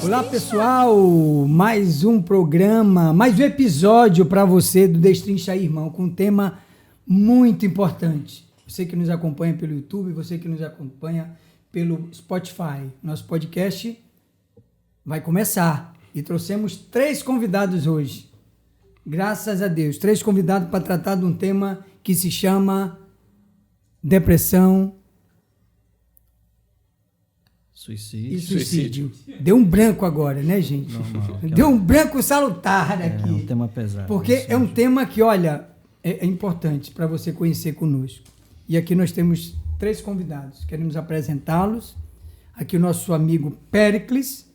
Olá pessoal, mais um programa, mais um episódio para você do Destrincha aí, irmão, com um tema muito importante. Você que nos acompanha pelo YouTube, você que nos acompanha pelo Spotify. Nosso podcast vai começar e trouxemos 3 convidados hoje. Graças a Deus, 3 convidados para tratar de um tema que se chama depressão e suicídio. Deu um branco agora, né, gente? Normal. Deu um branco salutar aqui. É um tema pesado. Porque é um tema que, olha, é importante para você conhecer conosco. E aqui nós temos 3 convidados. Queremos apresentá-los. Aqui o nosso amigo Péricles,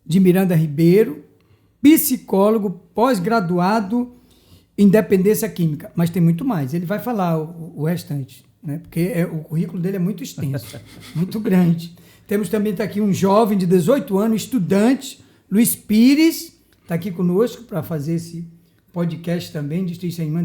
de Miranda Ribeiro, psicólogo, pós-graduado em dependência química. Mas tem muito mais. Ele vai falar o restante, né? Porque o currículo dele é muito extenso, muito grande. Temos também aqui um jovem de 18 anos, estudante, Luiz Pires, está aqui conosco para fazer esse podcast também,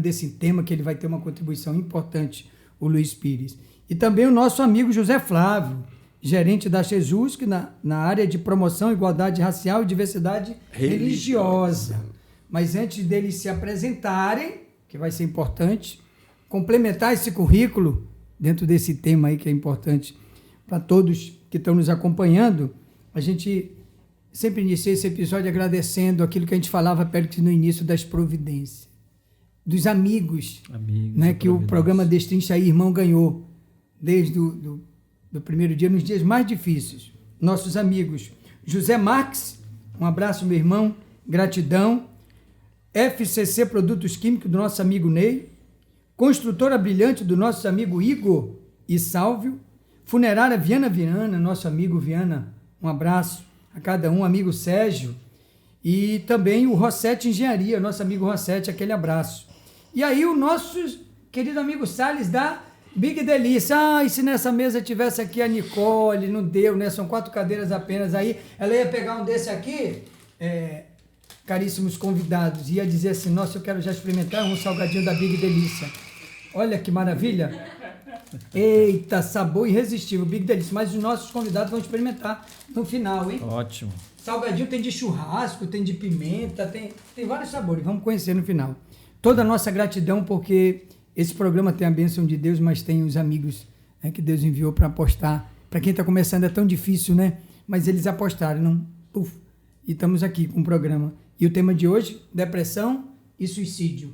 desse tema, que ele vai ter uma contribuição importante, o Luiz Pires. E também o nosso amigo José Flávio, gerente da Jesus, que na área de promoção, igualdade racial e diversidade religiosa. Mas antes deles se apresentarem, que vai ser importante, complementar esse currículo dentro desse tema aí que é importante para todos que estão nos acompanhando, a gente sempre inicia esse episódio agradecendo aquilo que a gente falava perto no início das providências, dos amigos né, que o programa Destrincha aí, irmão, ganhou desde do primeiro dia, nos dias mais difíceis. Nossos amigos José Marques, um abraço, meu irmão, gratidão. FCC Produtos Químicos, do nosso amigo Ney. Construtora Brilhante, do nosso amigo Igor e Sálvio. Funerária Viana, nosso amigo Viana, um abraço a cada um, amigo Sérgio, e também o Rossetti Engenharia, nosso amigo Rossetti, aquele abraço. E aí o nosso querido amigo Salles da Big Delícia. E se nessa mesa tivesse aqui a Nicole, não deu, né? São 4 cadeiras apenas aí, ela ia pegar um desse aqui, caríssimos convidados, ia dizer assim, nossa, eu quero já experimentar um salgadinho da Big Delícia. Olha que maravilha. Eita, sabor irresistível, Big Delícia. Mas os nossos convidados vão experimentar no final, hein? Ótimo. Salgadinho tem de churrasco, tem de pimenta, tem vários sabores. Vamos conhecer no final. Toda a nossa gratidão, porque esse programa tem a bênção de Deus, mas tem os amigos, né, que Deus enviou para apostar. Para quem está começando é tão difícil, né? Mas eles apostaram, não? Puf. E estamos aqui com o programa. E o tema de hoje, depressão e suicídio.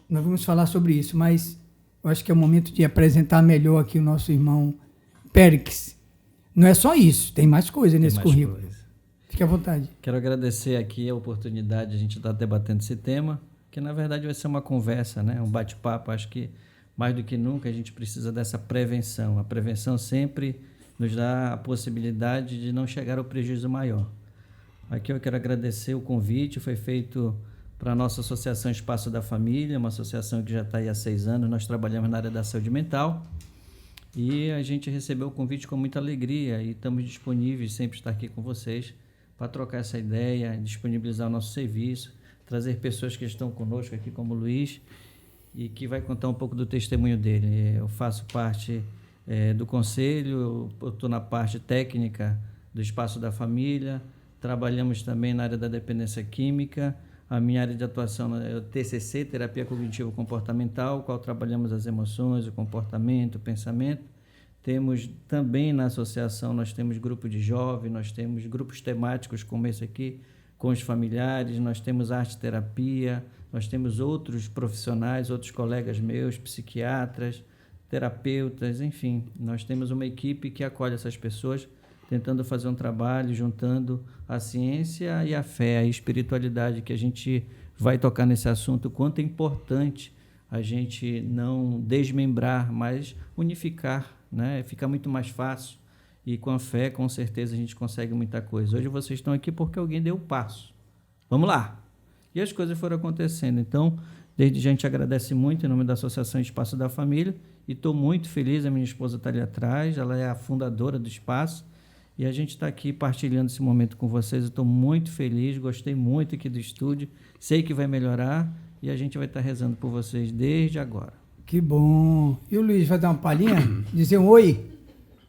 Nós vamos falar sobre isso, mas eu acho que é o momento de apresentar melhor aqui o nosso irmão Péricles. Não é só isso, tem mais coisa nesse currículo. Fique à vontade. Quero agradecer aqui a oportunidade de a gente estar debatendo esse tema, que na verdade vai ser uma conversa, né? Um bate-papo. Acho que mais do que nunca a gente precisa dessa prevenção. A prevenção sempre nos dá a possibilidade de não chegar ao prejuízo maior. Aqui eu quero agradecer o convite, foi feito para a nossa Associação Espaço da Família, uma associação que já está aí há 6 anos, nós trabalhamos na área da saúde mental e a gente recebeu o convite com muita alegria e estamos disponíveis sempre estar aqui com vocês para trocar essa ideia, disponibilizar o nosso serviço, trazer pessoas que estão conosco aqui como o Luiz e que vai contar um pouco do testemunho dele. Eu faço parte do conselho, eu estou na parte técnica do Espaço da Família, trabalhamos também na área da dependência química. A minha área de atuação é o TCC, Terapia Cognitivo Comportamental, qual trabalhamos as emoções, o comportamento, o pensamento. Temos também na associação, nós temos grupo de jovens, nós temos grupos temáticos como esse aqui, com os familiares, nós temos arte-terapia, nós temos outros profissionais, outros colegas meus, psiquiatras, terapeutas, enfim. Nós temos uma equipe que acolhe essas pessoas, tentando fazer um trabalho, juntando a ciência e a fé, a espiritualidade, que a gente vai tocar nesse assunto, o quanto é importante a gente não desmembrar, mas unificar, né? Fica muito mais fácil e com a fé, com certeza, a gente consegue muita coisa. Hoje vocês estão aqui porque alguém deu o passo. Vamos lá! E as coisas foram acontecendo. Então, desde já a gente agradece muito em nome da Associação Espaço da Família e estou muito feliz, a minha esposa está ali atrás, ela é a fundadora do Espaço, e a gente está aqui partilhando esse momento com vocês. Eu estou muito feliz, gostei muito aqui do estúdio, sei que vai melhorar e a gente vai estar rezando por vocês desde agora. Que bom. E o Luiz vai dar uma palhinha? Dizer um oi?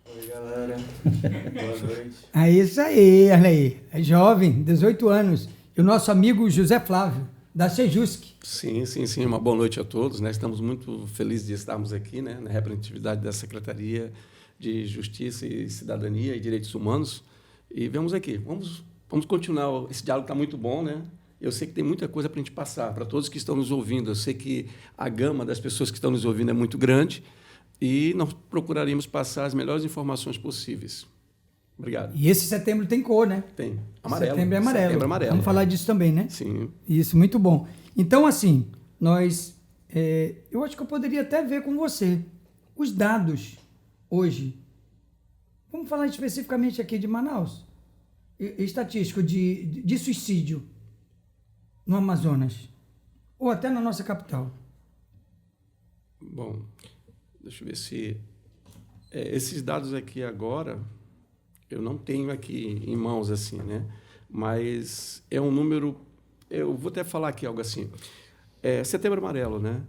Oi, galera. Boa noite. É isso aí, olha aí. É jovem, 18 anos. E o nosso amigo José Flávio, da Sejusc. Sim. Uma boa noite a todos. Né? Estamos muito felizes de estarmos aqui, né, na representatividade da Secretaria de Justiça e Cidadania e Direitos Humanos. E vamos aqui. Vamos continuar. Esse diálogo está muito bom, né? Eu sei que tem muita coisa para a gente passar, para todos que estão nos ouvindo. Eu sei que a gama das pessoas que estão nos ouvindo é muito grande e nós procuraremos passar as melhores informações possíveis. Obrigado. E esse setembro tem cor, né? Tem. Amarelo. Setembro é amarelo. Setembro é amarelo. Vamos falar disso também, né? Sim. Isso, muito bom. Então, assim, eu acho que eu poderia até ver com você os dados hoje. Vamos falar especificamente aqui de Manaus. Estatístico de suicídio no Amazonas, ou até na nossa capital. Bom, deixa eu ver se... esses dados aqui agora, eu não tenho aqui em mãos, assim, né? Mas é um número... Eu vou até falar aqui algo assim. Setembro Amarelo, né?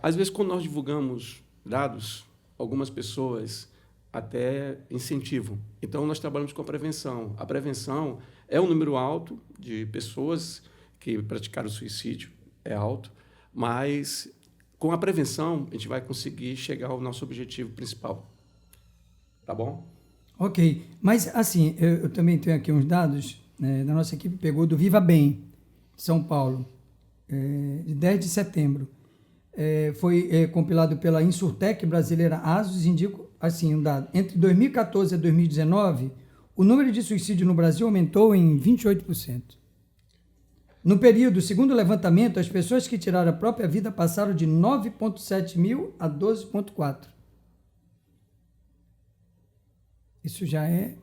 Às vezes, quando nós divulgamos dados, algumas pessoas até incentivam. Então, nós trabalhamos com a prevenção. A prevenção é um número alto de pessoas que praticaram suicídio, é alto, mas com a prevenção a gente vai conseguir chegar ao nosso objetivo principal. Tá bom? Ok, mas assim, eu também tenho aqui uns dados, né, da nossa equipe, pegou do Viva Bem, de São Paulo, de 10 de setembro. Foi compilado pela Insurtec brasileira ASUS, indica assim, um dado. Entre 2014 e 2019, o número de suicídio no Brasil aumentou em 28%. No período, segundo o levantamento, as pessoas que tiraram a própria vida passaram de 9,7 mil a 12,4. Isso já é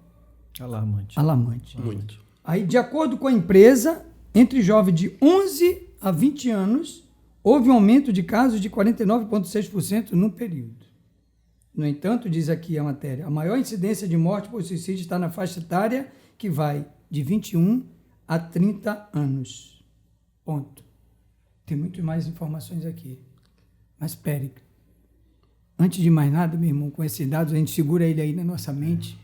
alarmante. Muito. Aí, de acordo com a empresa, entre jovens de 11 a 20 anos, houve um aumento de casos de 49,6% no período. No entanto, diz aqui a matéria, a maior incidência de morte por suicídio está na faixa etária que vai de 21 a 30 anos. Ponto. Tem muito mais informações aqui. Mas, Péric, antes de mais nada, meu irmão, com esses dados, a gente segura ele aí na nossa mente,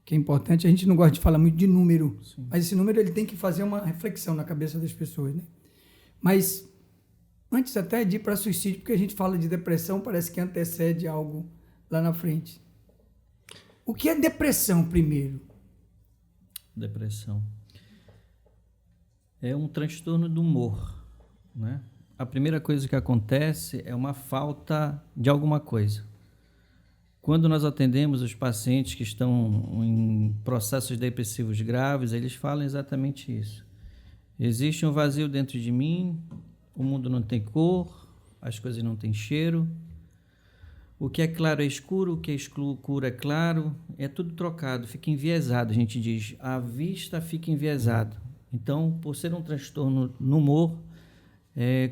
que é importante. A gente não gosta de falar muito de número, sim, mas esse número ele tem que fazer uma reflexão na cabeça das pessoas, né? Mas, antes até de ir para suicídio, porque a gente fala de depressão, parece que antecede algo lá na frente. O que é depressão, primeiro? Depressão é um transtorno do humor, né? A primeira coisa que acontece é uma falta de alguma coisa. Quando nós atendemos os pacientes que estão em processos depressivos graves, eles falam exatamente isso. Existe um vazio dentro de mim, o mundo não tem cor, as coisas não têm cheiro, o que é claro é escuro, o que é escuro é claro, é tudo trocado, fica enviesado, a gente diz, a vista fica enviesada. Então, por ser um transtorno no humor,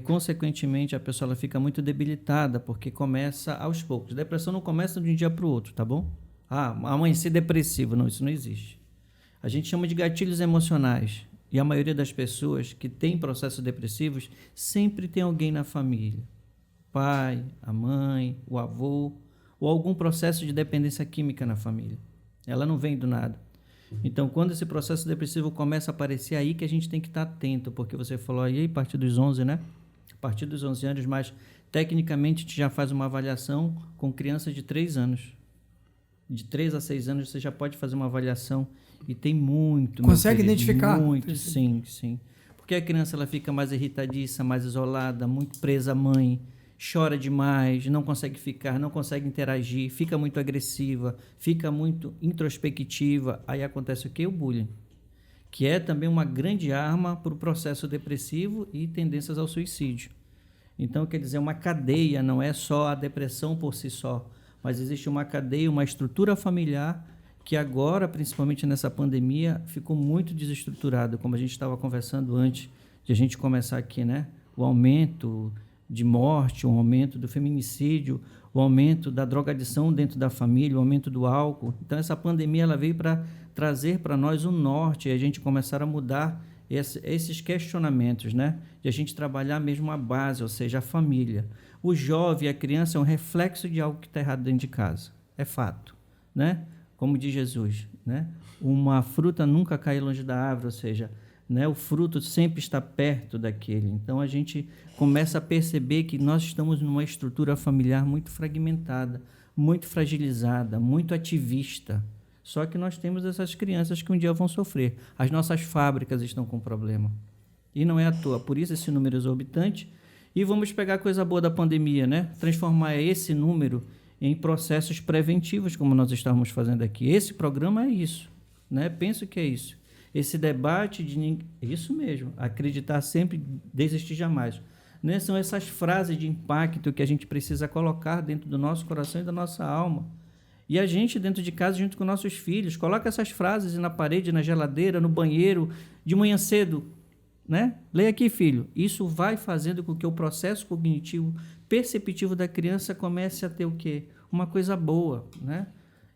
consequentemente a pessoa ela fica muito debilitada, porque começa aos poucos. Depressão não começa de um dia para o outro, tá bom? Amanhecer depressivo, não, isso não existe. A gente chama de gatilhos emocionais, e a maioria das pessoas que tem processos depressivos sempre tem alguém na família. Pai, a mãe, o avô, ou algum processo de dependência química na família. Ela não vem do nada. Então, quando esse processo depressivo começa a aparecer, aí que a gente tem que estar atento, porque você falou aí a partir dos 11, né? A partir dos 11 anos, mas tecnicamente a gente já faz uma avaliação com crianças de 3 anos. De 3 a 6 anos você já pode fazer uma avaliação e tem muito. Consegue identificar? Muito, sim. Porque a criança ela fica mais irritadiça, mais isolada, muito presa à mãe, chora demais, não consegue ficar, não consegue interagir, fica muito agressiva, fica muito introspectiva. Aí acontece o quê? O bullying, que é também uma grande arma para o processo depressivo e tendências ao suicídio. Então, quer dizer, uma cadeia, não é só a depressão por si só, mas existe uma cadeia, uma estrutura familiar que agora, principalmente nessa pandemia, ficou muito desestruturada, como a gente estava conversando antes de a gente começar aqui, né? O aumento de morte, o aumento do feminicídio, o aumento da drogadição dentro da família, o aumento do álcool. Então, essa pandemia ela veio para trazer para nós um norte e a gente começar a mudar esses questionamentos, né? De a gente trabalhar mesmo a base, ou seja, a família. O jovem, a criança é um reflexo de algo que está errado dentro de casa. É fato, né? Como diz Jesus, né? Uma fruta nunca cai longe da árvore, ou seja, né? O fruto sempre está perto daquele. Então, a gente começa a perceber que nós estamos numa estrutura familiar muito fragmentada, muito fragilizada, muito ativista. Só que nós temos essas crianças que um dia vão sofrer. As nossas fábricas estão com problema. E não é à toa. Por isso, esse número exorbitante. E vamos pegar a coisa boa da pandemia, né? Transformar esse número em processos preventivos, como nós estamos fazendo aqui. Esse programa é isso, né? Penso que é isso. Esse debate de... Isso mesmo. Acreditar sempre, desistir jamais. Né? São essas frases de impacto que a gente precisa colocar dentro do nosso coração e da nossa alma. E a gente, dentro de casa, junto com nossos filhos, coloca essas frases na parede, na geladeira, no banheiro, de manhã cedo. Né? Leia aqui, filho. Isso vai fazendo com que o processo cognitivo, perceptivo da criança comece a ter o quê? Uma coisa boa. Né?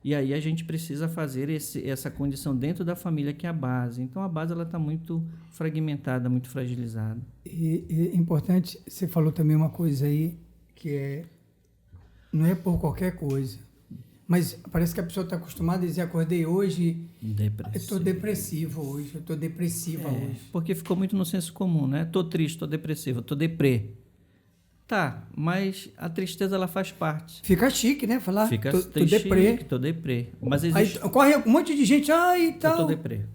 E aí a gente precisa fazer essa condição dentro da família, que é a base. Então, a base está muito fragmentada, muito fragilizada. E é importante, você falou também uma coisa aí, que não é por qualquer coisa. Mas parece que a pessoa está acostumada a dizer, acordei hoje, estou depressivo hoje, eu estou depressiva hoje. Porque ficou muito no senso comum, né? Estou triste, estou depressivo, estou deprê. Tá, mas a tristeza, ela faz parte. Fica chique, né? Falar, tô deprê. Estou deprê. Mas existe... Aí corre um monte de gente, e tal. Eu estou deprê.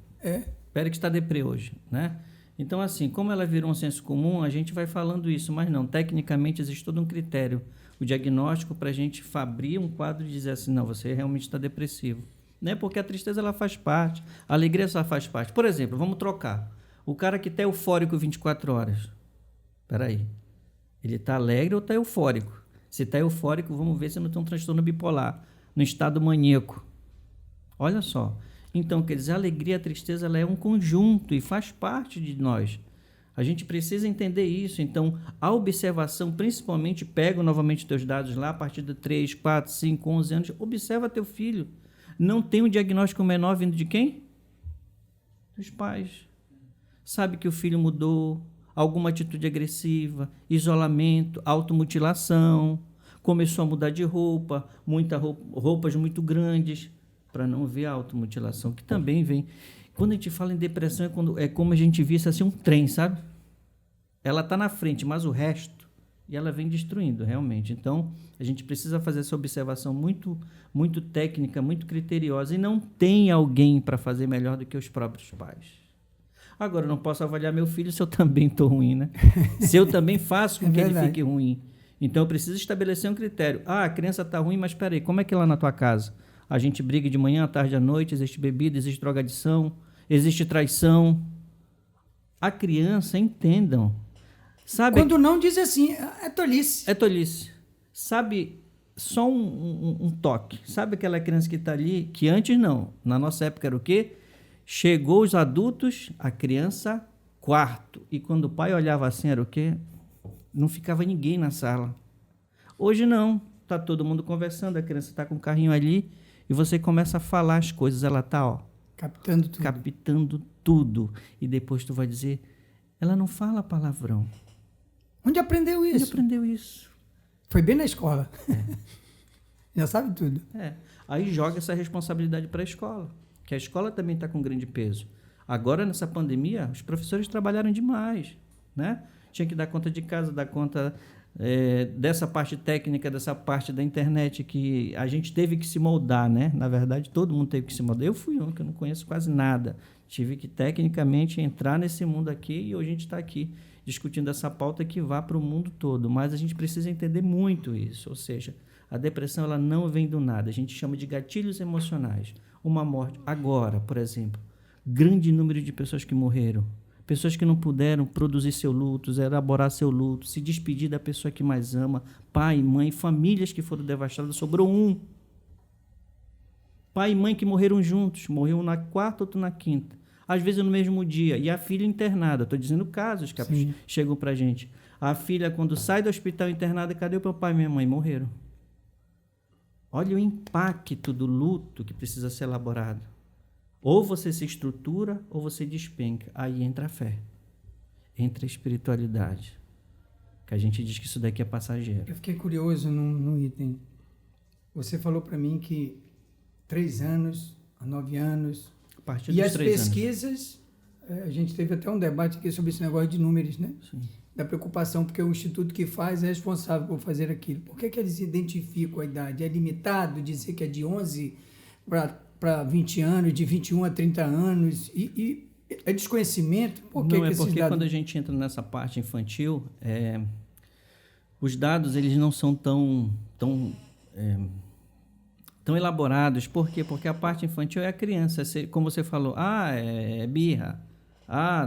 Pera que está deprê hoje, né? Então, assim, como ela virou um senso comum, a gente vai falando isso, mas não, tecnicamente existe todo um critério, o diagnóstico para a gente abrir um quadro e dizer assim, não, você realmente está depressivo. Né? Porque a tristeza, ela faz parte, a alegria só faz parte. Por exemplo, vamos trocar. O cara que está eufórico 24 horas. Espera aí. Ele está alegre ou está eufórico? Se está eufórico, vamos ver se não tem um transtorno bipolar, no estado maníaco. Olha só. Então, quer dizer, a alegria e a tristeza, ela é um conjunto e faz parte de nós. A gente precisa entender isso. Então, a observação, principalmente, pega novamente teus dados lá, a partir de 3, 4, 5, 11 anos, observa teu filho. Não tem um diagnóstico menor vindo de quem? Dos pais. Sabe que o filho mudou, alguma atitude agressiva, isolamento, automutilação, começou a mudar de roupa, roupas muito grandes, para não ver a automutilação, que também vem. Quando a gente fala em depressão, é como a gente visse assim um trem, sabe? Ela está na frente, mas o resto, e ela vem destruindo, realmente. Então, a gente precisa fazer essa observação muito, muito técnica, muito criteriosa, e não tem alguém para fazer melhor do que os próprios pais. Agora, eu não posso avaliar meu filho se eu também estou ruim, né? Se eu também faço com que ele fique ruim. Então, eu preciso estabelecer um critério. A criança está ruim, mas espera aí, como é que é lá na tua casa? A gente briga de manhã, à tarde, à noite, existe bebida, existe drogadição, existe traição. A criança, entendam. Sabe, quando não diz assim, é tolice. É tolice. Sabe, só um toque. Sabe aquela criança que está ali, que antes não, na nossa época era o quê? Chegou os adultos, a criança, quarto. E quando o pai olhava assim, era o quê? Não ficava ninguém na sala. Hoje não. Está todo mundo conversando, a criança está com o carrinho ali, e você começa a falar as coisas, ela está, captando tudo. E depois tu vai dizer, ela não fala palavrão. Onde aprendeu isso? Onde aprendeu isso? Foi bem na escola. Já sabe tudo. Aí joga essa responsabilidade para a escola, que a escola também está com grande peso. Agora, nessa pandemia, os professores trabalharam demais, né? Tinha que dar conta de casa, dar conta dessa parte técnica, dessa parte da internet, que a gente teve que se moldar, né? Na verdade, todo mundo teve que se moldar. Eu fui um que eu não conheço quase nada. Tive que, tecnicamente, entrar nesse mundo aqui, e hoje a gente está aqui discutindo essa pauta que vá para o mundo todo. Mas a gente precisa entender muito isso. Ou seja, a depressão, ela não vem do nada. A gente chama de gatilhos emocionais. Uma morte. Agora, por exemplo, grande número de pessoas que morreram. Pessoas que não puderam produzir seu luto, elaborar seu luto, se despedir da pessoa que mais ama, pai, mãe, famílias que foram devastadas, sobrou um. Pai e mãe que morreram juntos, morreu na quarta, outro na quinta. Às vezes no mesmo dia. E a filha internada. Estou dizendo casos que chegam para a gente. A filha, quando sai do hospital internada, cadê o meu pai e minha mãe? Morreram. Olha o impacto do luto que precisa ser elaborado. Ou você se estrutura ou você despenca. Aí entra a fé, entra a espiritualidade, que a gente diz que isso daqui é passageiro. Eu fiquei curioso num item. Você falou para mim que 3 anos, a 9 anos, A partir e dos as 3 anos. pesquisas, a gente teve até um debate aqui sobre esse negócio de números, né? Sim. Da preocupação, porque o instituto que faz é responsável por fazer aquilo. Por que eles identificam a idade? É limitado dizer que é de 11 para 20 anos, de 21 a 30 anos, e é desconhecimento? Por que Não, é esses porque dados... quando a gente entra nessa parte infantil, os dados eles não são tão elaborados. Por quê? Porque a parte infantil é a criança. Como você falou, é birra,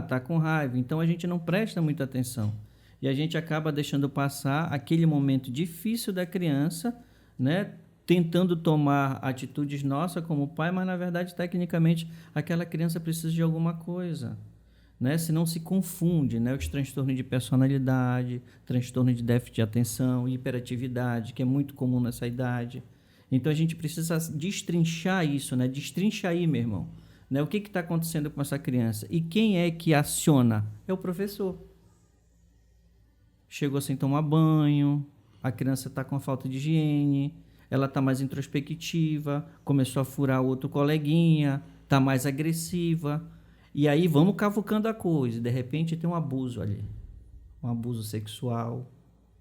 tá com raiva. Então a gente não presta muita atenção. E a gente acaba deixando passar aquele momento difícil da criança, né? Tentando tomar atitudes nossas como pai, mas na verdade, tecnicamente, aquela criança precisa de alguma coisa, né? Senão se confunde, né? Os transtornos de personalidade, transtorno de déficit de atenção, hiperatividade, que é muito comum nessa idade. Então a gente precisa destrinchar isso, né? Destrincha aí, meu irmão, né? O que está acontecendo com essa criança? E quem é que aciona? É o professor. Chegou sem tomar banho, a criança está com a falta de higiene, ela está mais introspectiva, começou a furar outro coleguinha, está mais agressiva. E aí vamos cavucando a coisa. De repente tem um abuso ali. Um abuso sexual,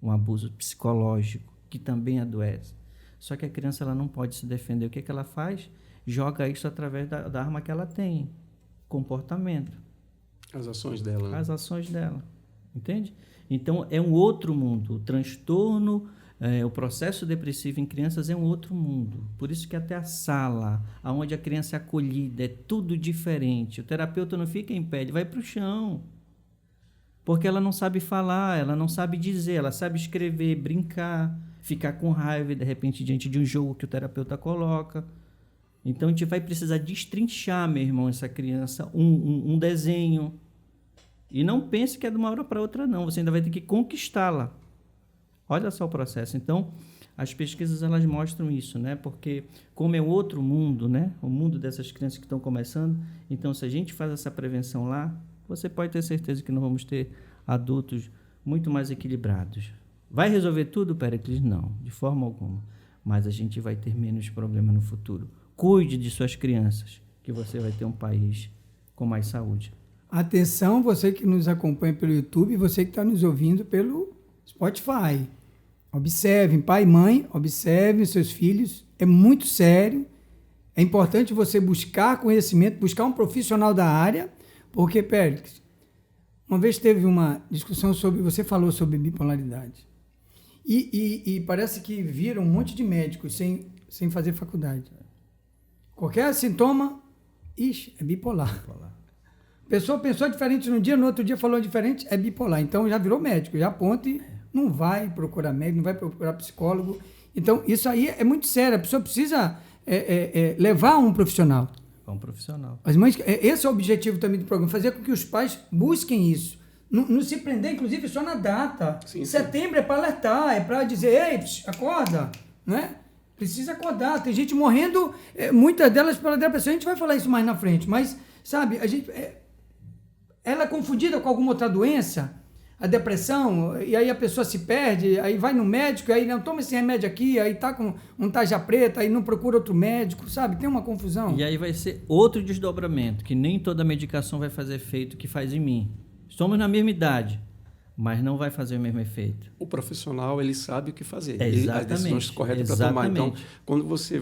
um abuso psicológico, que também adoece. Só que a criança ela não pode se defender. O que ela faz? Joga isso através da arma que ela tem. Comportamento. As ações dela. Né? As ações dela. Entende? Então é um outro mundo. O transtorno... o processo depressivo em crianças é um outro mundo. Por isso que até a sala, onde a criança é acolhida, é tudo diferente. O terapeuta não fica em pé, ele vai para o chão. Porque ela não sabe falar, ela não sabe dizer, ela sabe escrever, brincar, ficar com raiva, de repente, diante de um jogo que o terapeuta coloca. Então, a gente vai precisar destrinchar, meu irmão, essa criança, um desenho. E não pense que é de uma hora para outra, não. Você ainda vai ter que conquistá-la. Olha só o processo. Então, as pesquisas elas mostram isso, né? Porque como é outro mundo, né? O mundo dessas crianças que estão começando. Então, se a gente faz essa prevenção lá, você pode ter certeza que nós vamos ter adultos muito mais equilibrados. Vai resolver tudo, Péricles? Não, de forma alguma. Mas a gente vai ter menos problema no futuro. Cuide de suas crianças, que você vai ter um país com mais saúde. Atenção, você que nos acompanha pelo YouTube e você que está nos ouvindo pelo Spotify. Observem, pai e mãe, observem os seus filhos. É muito sério. É importante você buscar conhecimento, buscar um profissional da área, porque, Péricles, uma vez teve uma discussão sobre... Você falou sobre bipolaridade. E parece que viram um monte de médicos sem fazer faculdade. Qualquer sintoma, é bipolar. A pessoa pensou diferente num dia, no outro dia falou diferente, é bipolar. Então já virou médico, já aponta e não vai procurar médico, não vai procurar psicólogo. Então isso aí é muito sério, a pessoa precisa levar um profissional. Um profissional. As mães, esse é o objetivo também do programa, fazer com que os pais busquem isso. Não se prender, inclusive, só na data. Sim, Setembro é para alertar, é para dizer, ei, acorda, né? Precisa acordar. Tem gente morrendo, muitas delas pela depressão. A gente vai falar isso mais na frente, mas, sabe, a gente... ela é confundida com alguma outra doença, a depressão, e aí a pessoa se perde, aí vai no médico, aí não toma esse remédio aqui, aí tá com um tarja preta, aí não procura outro médico, sabe? Tem uma confusão. E aí vai ser outro desdobramento, que nem toda medicação vai fazer efeito que faz em mim. Somos na mesma idade, mas não vai fazer o mesmo efeito. O profissional, ele sabe o que fazer. Exatamente. As decisões corretas para tomar. Então, quando você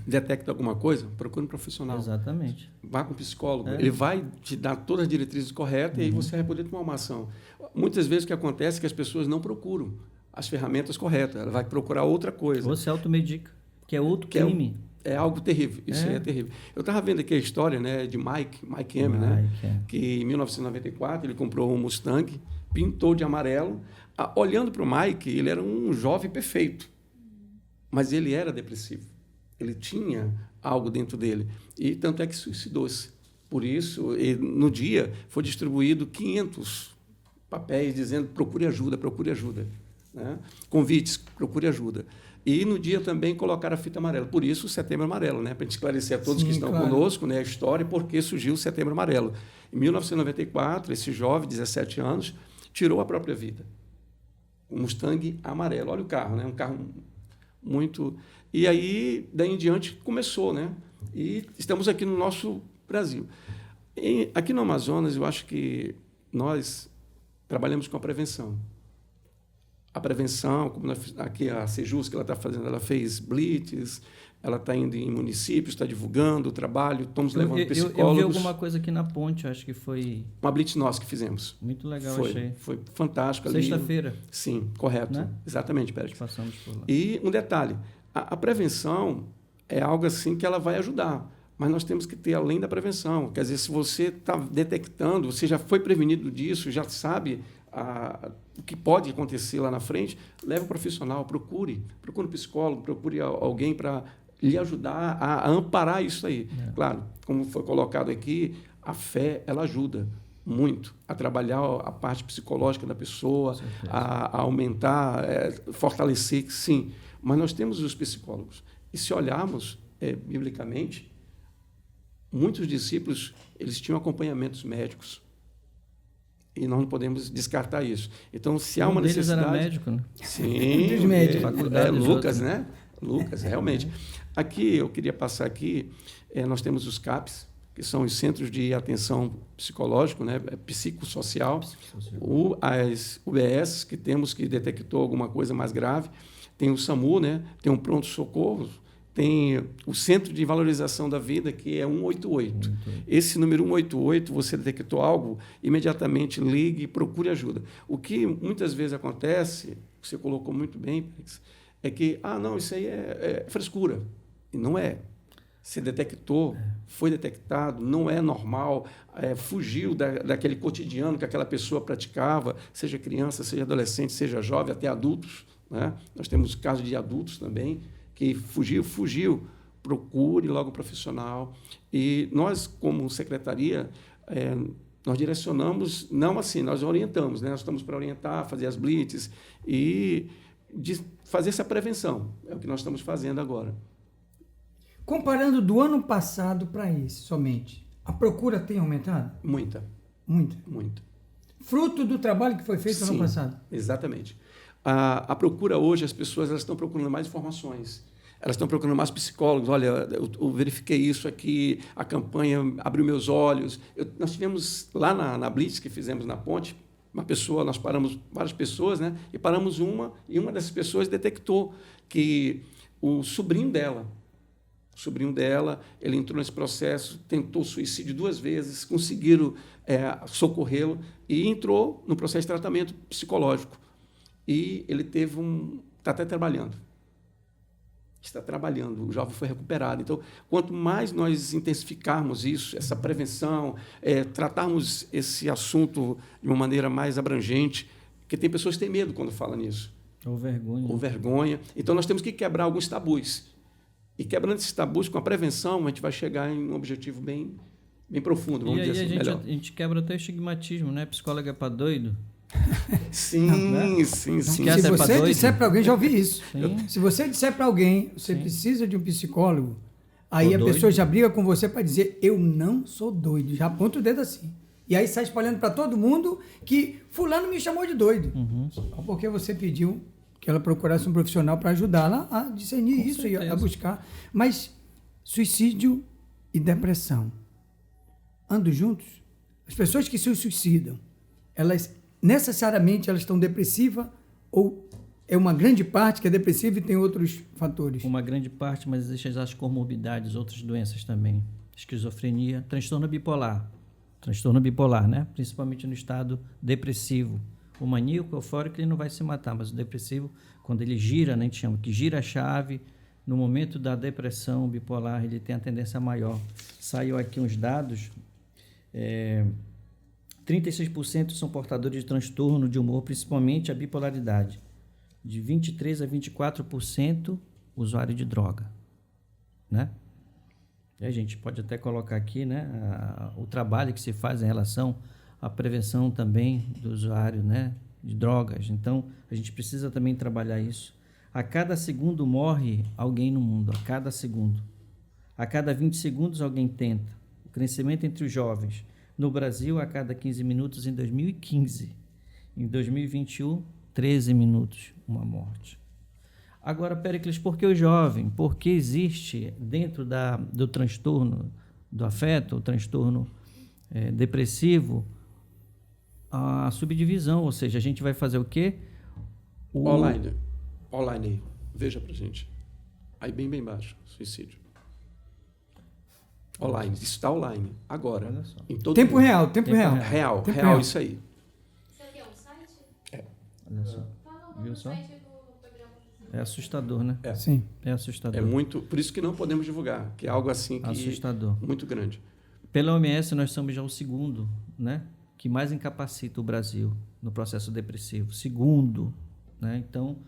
detecta alguma coisa, procure um profissional. Exatamente. Vá com um psicólogo. Ele vai te dar todas as diretrizes corretas e aí você vai poder tomar uma ação. Muitas vezes o que acontece é que as pessoas não procuram as ferramentas corretas. Ela vai procurar outra coisa. Ou se automedica, que é outro crime. É algo terrível, isso é terrível. Eu estava vendo aqui a história, né, de Mike M, né, que em 1994 ele comprou um Mustang, pintou de amarelo. Olhando para o Mike, ele era um jovem perfeito, mas ele era depressivo. Ele tinha algo dentro dele, e tanto é que suicidou-se. Por isso, no dia, foi distribuído 500 papéis dizendo procure ajuda, né? Convites, procure ajuda. E no dia também colocar a fita amarela. Por isso o Setembro Amarelo, né? Para a gente esclarecer a todos Sim, que estão claro. conosco, né, a história e por que surgiu o Setembro Amarelo. Em 1994, esse jovem, 17 anos, tirou a própria vida. Um Mustang amarelo. Olha o carro, né? Um carro muito... E aí, daí em diante, começou, né? E estamos aqui no nosso Brasil. Aqui no Amazonas, eu acho que nós trabalhamos com a prevenção. A prevenção, como aqui a Sejus, que ela está fazendo, ela fez blitz, ela está indo em municípios, está divulgando o trabalho, estamos levando psicólogos. Eu vi alguma coisa aqui na ponte, acho que foi... Uma blitz nossa que fizemos. Muito legal, achei. Foi fantástico ali. Sexta-feira. Sim, correto. Né? Exatamente, Pérez. Passamos por lá. E um detalhe, a prevenção é algo assim que ela vai ajudar, mas nós temos que ter além da prevenção. Quer dizer, se você está detectando, você já foi prevenido disso, já sabe o que pode acontecer lá na frente, leve um profissional, procure um psicólogo, procure alguém para lhe ajudar a amparar isso aí. Claro, como foi colocado aqui, a fé, ela ajuda muito a trabalhar a parte psicológica da pessoa, a aumentar, fortalecer, sim. Mas nós temos os psicólogos. E se olharmos biblicamente, muitos discípulos eles tinham acompanhamentos médicos. E nós não podemos descartar isso. Então, se há uma necessidade... era médico, né? Sim, Dos médicos. Lucas, né? Lucas, realmente. Aqui, eu queria passar aqui, nós temos os CAPs, que são os Centros de Atenção Psicológico, né? Psicossocial, as UBS, que temos que detectou alguma coisa mais grave, tem o SAMU, né? Tem um pronto-socorro, tem o Centro de Valorização da Vida, que é 188. Esse número 188, você detectou algo, imediatamente ligue e procure ajuda. O que muitas vezes acontece, você colocou muito bem, é que, não, isso aí é frescura. E não é. Você detectou, foi detectado, não é normal, fugiu daquele cotidiano que aquela pessoa praticava, seja criança, seja adolescente, seja jovem, até adultos, né? Nós temos casos de adultos também, que fugiu, procure logo um profissional. E nós, como secretaria, nós direcionamos, não assim, nós orientamos, né? Nós estamos para orientar, fazer as blitz e fazer essa prevenção. É o que nós estamos fazendo agora. Comparando do ano passado para esse somente, a procura tem aumentado? Muita. Muita. Muita. Fruto do trabalho que foi feito no ano passado? Exatamente. A procura hoje, as pessoas elas estão procurando mais informações, elas estão procurando mais psicólogos. Olha, eu verifiquei isso aqui, a campanha abriu meus olhos. Nós tivemos lá na Blitz, que fizemos na ponte, nós paramos várias pessoas, né? E paramos e uma dessas pessoas detectou que o sobrinho dela, ele entrou nesse processo, tentou suicídio 2 vezes, conseguiram socorrê-lo e entrou no processo de tratamento psicológico. E ele está até trabalhando. Está trabalhando, o jovem foi recuperado. Então, quanto mais nós intensificarmos isso, essa prevenção, tratarmos esse assunto de uma maneira mais abrangente, porque tem pessoas que têm medo quando falam nisso. Ou vergonha. Então, nós temos que quebrar alguns tabus. E quebrando esses tabus com a prevenção, a gente vai chegar em um objetivo bem profundo, vamos dizer assim, melhor. A gente quebra até o estigmatismo, né? Psicólogo é para doido. Sim. Se você disser para alguém, já ouvi isso. Sim. Se você disser para alguém, você precisa de um psicólogo, aí a doido. pessoa já briga com você para dizer, eu não sou doido. Já aponta o dedo assim. E aí sai espalhando para todo mundo que fulano me chamou de doido. Só porque você pediu que ela procurasse um profissional para ajudá-la a discernir Com isso certeza. e a buscar. Mas suicídio e depressão andam juntos? As pessoas que se suicidam, elas necessariamente elas estão depressivas ou é uma grande parte que é depressiva e tem outros fatores? Uma grande parte, mas existem as comorbidades, outras doenças também. Esquizofrenia, transtorno bipolar. Transtorno bipolar, né? Principalmente no estado depressivo. O maníaco, eufórico, ele não vai se matar, mas o depressivo, quando ele gira, né, a gente chama que gira a chave, no momento da depressão bipolar, ele tem a tendência maior. Saiu aqui uns dados, 36% são portadores de transtorno de humor, principalmente a bipolaridade. De 23% a 24% usuário de droga, né? E a gente pode até colocar aqui, né, o trabalho que se faz em relação à prevenção também do usuário, né, de drogas. Então, a gente precisa também trabalhar isso. A cada segundo morre alguém no mundo, a cada segundo. A cada 20 segundos alguém tenta. O crescimento entre os jovens. No Brasil, a cada 15 minutos em 2015. Em 2021, 13 minutos, uma morte. Agora, Péricles, por que o jovem? Porque existe dentro do transtorno do afeto, o transtorno depressivo, a subdivisão, ou seja, a gente vai fazer o quê? Online aí. Veja pra gente. Aí bem baixo, suicídio. Online, isso está online. Agora. Olha só. Em todo Tempo mundo. real, tempo real. Real, Tempo real, isso aí. Isso aqui é um site? Olha só. Fala o nome Viu do só? site do programa. É assustador, né? Sim. É assustador. É muito. Por isso que não podemos divulgar, que é algo assim que Assustador. muito grande. Pela OMS, nós somos já o segundo, né, que mais incapacita o Brasil no processo depressivo. Segundo. Né? Então,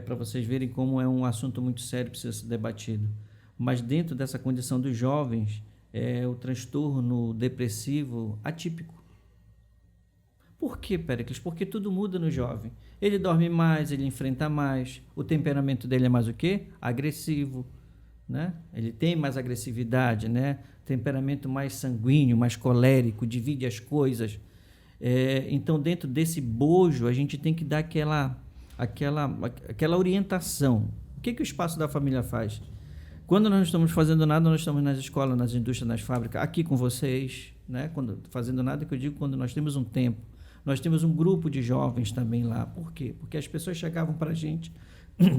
para vocês verem como é um assunto muito sério, precisa ser debatido. Mas dentro dessa condição dos jovens, é o transtorno depressivo atípico. Por quê, Péricles? Porque tudo muda no jovem. Ele dorme mais, ele enfrenta mais, o temperamento dele é mais o quê? Agressivo, né? Ele tem mais agressividade, né? Temperamento mais sanguíneo, mais colérico, divide as coisas. Então, dentro desse bojo, a gente tem que dar aquela orientação. O que o Espaço da Família faz? Quando nós não estamos fazendo nada, nós estamos nas escolas, nas indústrias, nas fábricas, aqui com vocês, né? Quando fazendo nada, que eu digo quando nós temos um tempo. Nós temos um grupo de jovens também lá. Por quê? Porque as pessoas chegavam para a gente,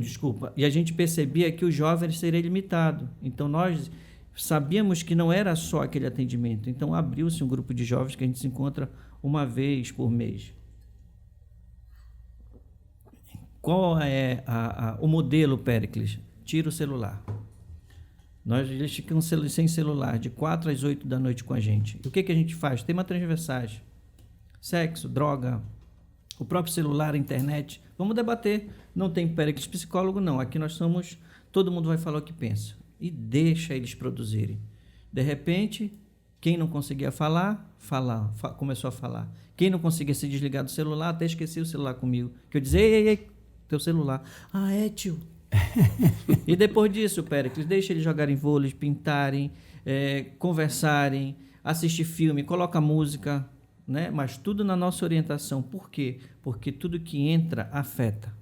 desculpa, e a gente percebia que o jovem seria limitado. Então, nós sabíamos que não era só aquele atendimento. Então, abriu-se um grupo de jovens que a gente se encontra uma vez por mês. Qual é o modelo, Péricles? Tira o celular. Eles ficam sem celular de 4 às 8 da noite com a gente. E o que a gente faz? Tema transversais. Sexo, droga, o próprio celular, a internet. Vamos debater. Não tem Péricles psicólogo, não. Aqui nós somos... Todo mundo vai falar o que pensa. E deixa eles produzirem. De repente, quem não conseguia falar, começou a falar. Quem não conseguia se desligar do celular, até esqueci o celular comigo. Que eu dizia, ei, teu celular. Ah, é, tio. E depois disso, Péricles, deixa eles jogarem vôlei, pintarem, conversarem, assistir filme, coloca música, né? Mas tudo na nossa orientação. Por quê? Porque tudo que entra afeta.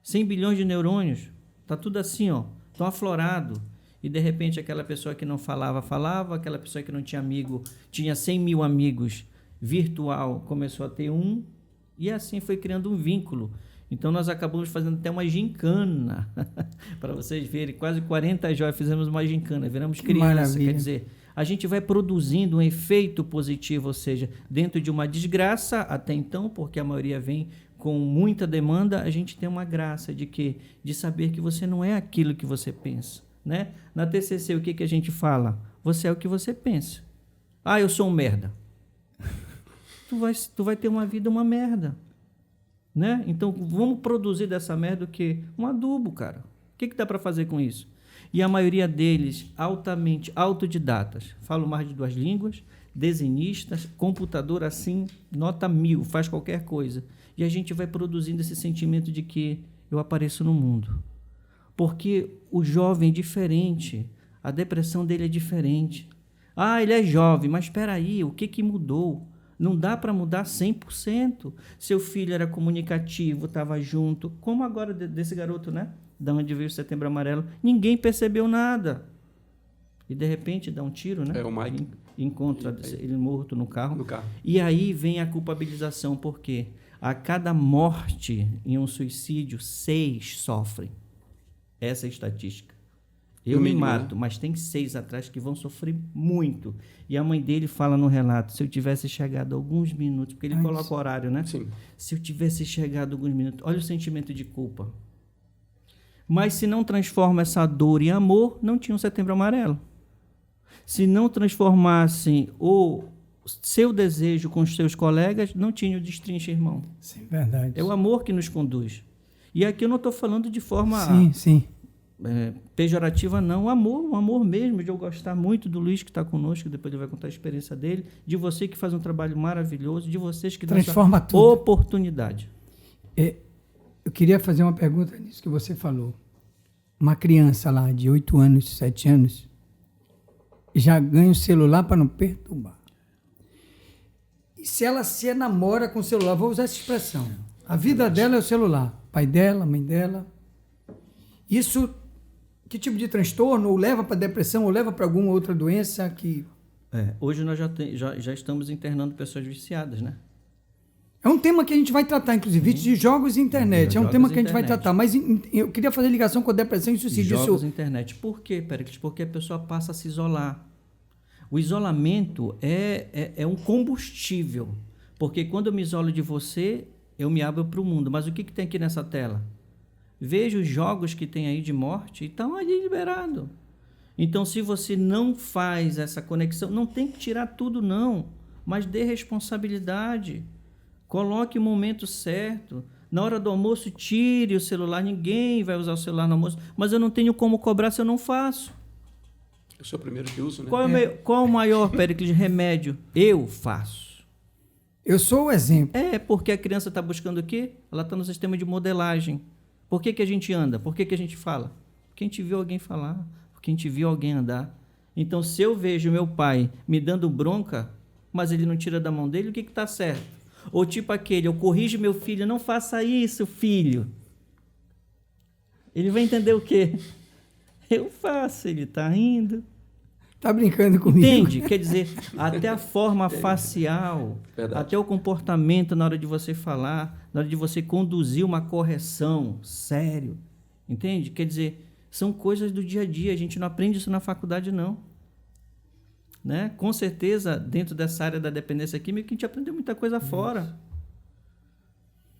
100 bilhões de neurônios, tá tudo assim, ó, tão aflorado. E de repente aquela pessoa que não falava, aquela pessoa que não tinha amigo, tinha 100 mil amigos virtual, começou a ter um, e assim foi criando um vínculo. Então, nós acabamos fazendo até uma gincana, para vocês verem, quase 40 jovens fizemos uma gincana, viramos criança, Maravilha. quer dizer, a gente vai produzindo um efeito positivo, ou seja, dentro de uma desgraça até então, porque a maioria vem com muita demanda, a gente tem uma graça de quê? De saber que você não é aquilo que você pensa, né? Na TCC, o que a gente fala? Você é o que você pensa. Ah, eu sou um merda. Tu vai ter uma vida uma merda. Né? Então, vamos produzir dessa merda o quê? Um adubo, cara. O que dá para fazer com isso? E a maioria deles, altamente autodidatas. Falam mais de 2 línguas, desenhistas, computador assim, nota 1000, faz qualquer coisa. E a gente vai produzindo esse sentimento de que eu apareço no mundo. Porque o jovem é diferente. A depressão dele é diferente. Ah, ele é jovem, mas espera aí, o que mudou? Não dá para mudar 100%. Seu filho era comunicativo, estava junto. Como agora desse garoto, né? Da onde veio o Setembro Amarelo. Ninguém percebeu nada. E, de repente, dá um tiro, né? É o Mike. Encontra ele morto no carro. No carro. E aí vem a culpabilização. Por quê? A cada morte em um suicídio, 6 sofrem. Essa é a estatística. Eu me mato, mas tem 6 atrás que vão sofrer muito. E a mãe dele fala no relato, se eu tivesse chegado alguns minutos, porque ele coloca o horário, né? Sim. Se eu tivesse chegado alguns minutos, olha o sentimento de culpa. Mas se não transforma essa dor em amor, não tinha um Setembro Amarelo. Se não transformassem o seu desejo com os seus colegas, não tinha o Destrincha Irmão. Sim, verdade. É o amor que nos conduz. E aqui eu não estou falando de forma... Sim. Pejorativa não, o amor mesmo, de eu gostar muito do Luiz que está conosco, depois ele vai contar a experiência dele, de você que faz um trabalho maravilhoso, de vocês que dão Transforma essa tudo. oportunidade. Eu queria fazer uma pergunta nisso que você falou. Uma criança lá de 8 anos, 7 anos, já ganha o celular para não perturbar. E se ela se namora com o celular, vou usar essa expressão. A vida dela é o celular. Pai dela, mãe dela. Isso, que tipo de transtorno? Ou leva para depressão, ou leva para alguma outra doença que... Hoje nós já estamos internando pessoas viciadas, né? É um tema que a gente vai tratar, inclusive, de jogos e internet. É um tema que a gente vai tratar. Mas eu queria fazer ligação com a depressão e suicídio. Jogos e internet. Por quê, Péricles? Porque a pessoa passa a se isolar. O isolamento é um combustível. Porque quando eu me isolo de você, eu me abro para o mundo. Mas o que tem aqui nessa tela? Veja os jogos que tem aí de morte e estão ali liberados. Então, se você não faz essa conexão, não tem que tirar tudo, não. Mas dê responsabilidade. Coloque o momento certo. Na hora do almoço, tire o celular. Ninguém vai usar o celular no almoço. Mas eu não tenho como cobrar se eu não faço. Eu sou o primeiro que uso, né? Qual o maior, Péricles, remédio? Eu faço. Eu sou o exemplo. Porque a criança está buscando o quê? Ela está no sistema de modelagem. Por que a gente anda? Por que a gente fala? Porque a gente viu alguém falar. Porque a gente viu alguém andar. Então, se eu vejo meu pai me dando bronca, mas ele não tira da mão dele, o que está certo? Ou tipo aquele, eu corrijo meu filho, não faça isso, filho. Ele vai entender o quê? Eu faço, ele está rindo. Está brincando comigo. Entende? Quer dizer, até a forma facial, até o comportamento na hora de você falar, na hora de você conduzir uma correção, sério. Entende? Quer dizer, são coisas do dia a dia, a gente não aprende isso na faculdade, não. Né? Com certeza, dentro dessa área da dependência química, a gente aprendeu muita coisa fora.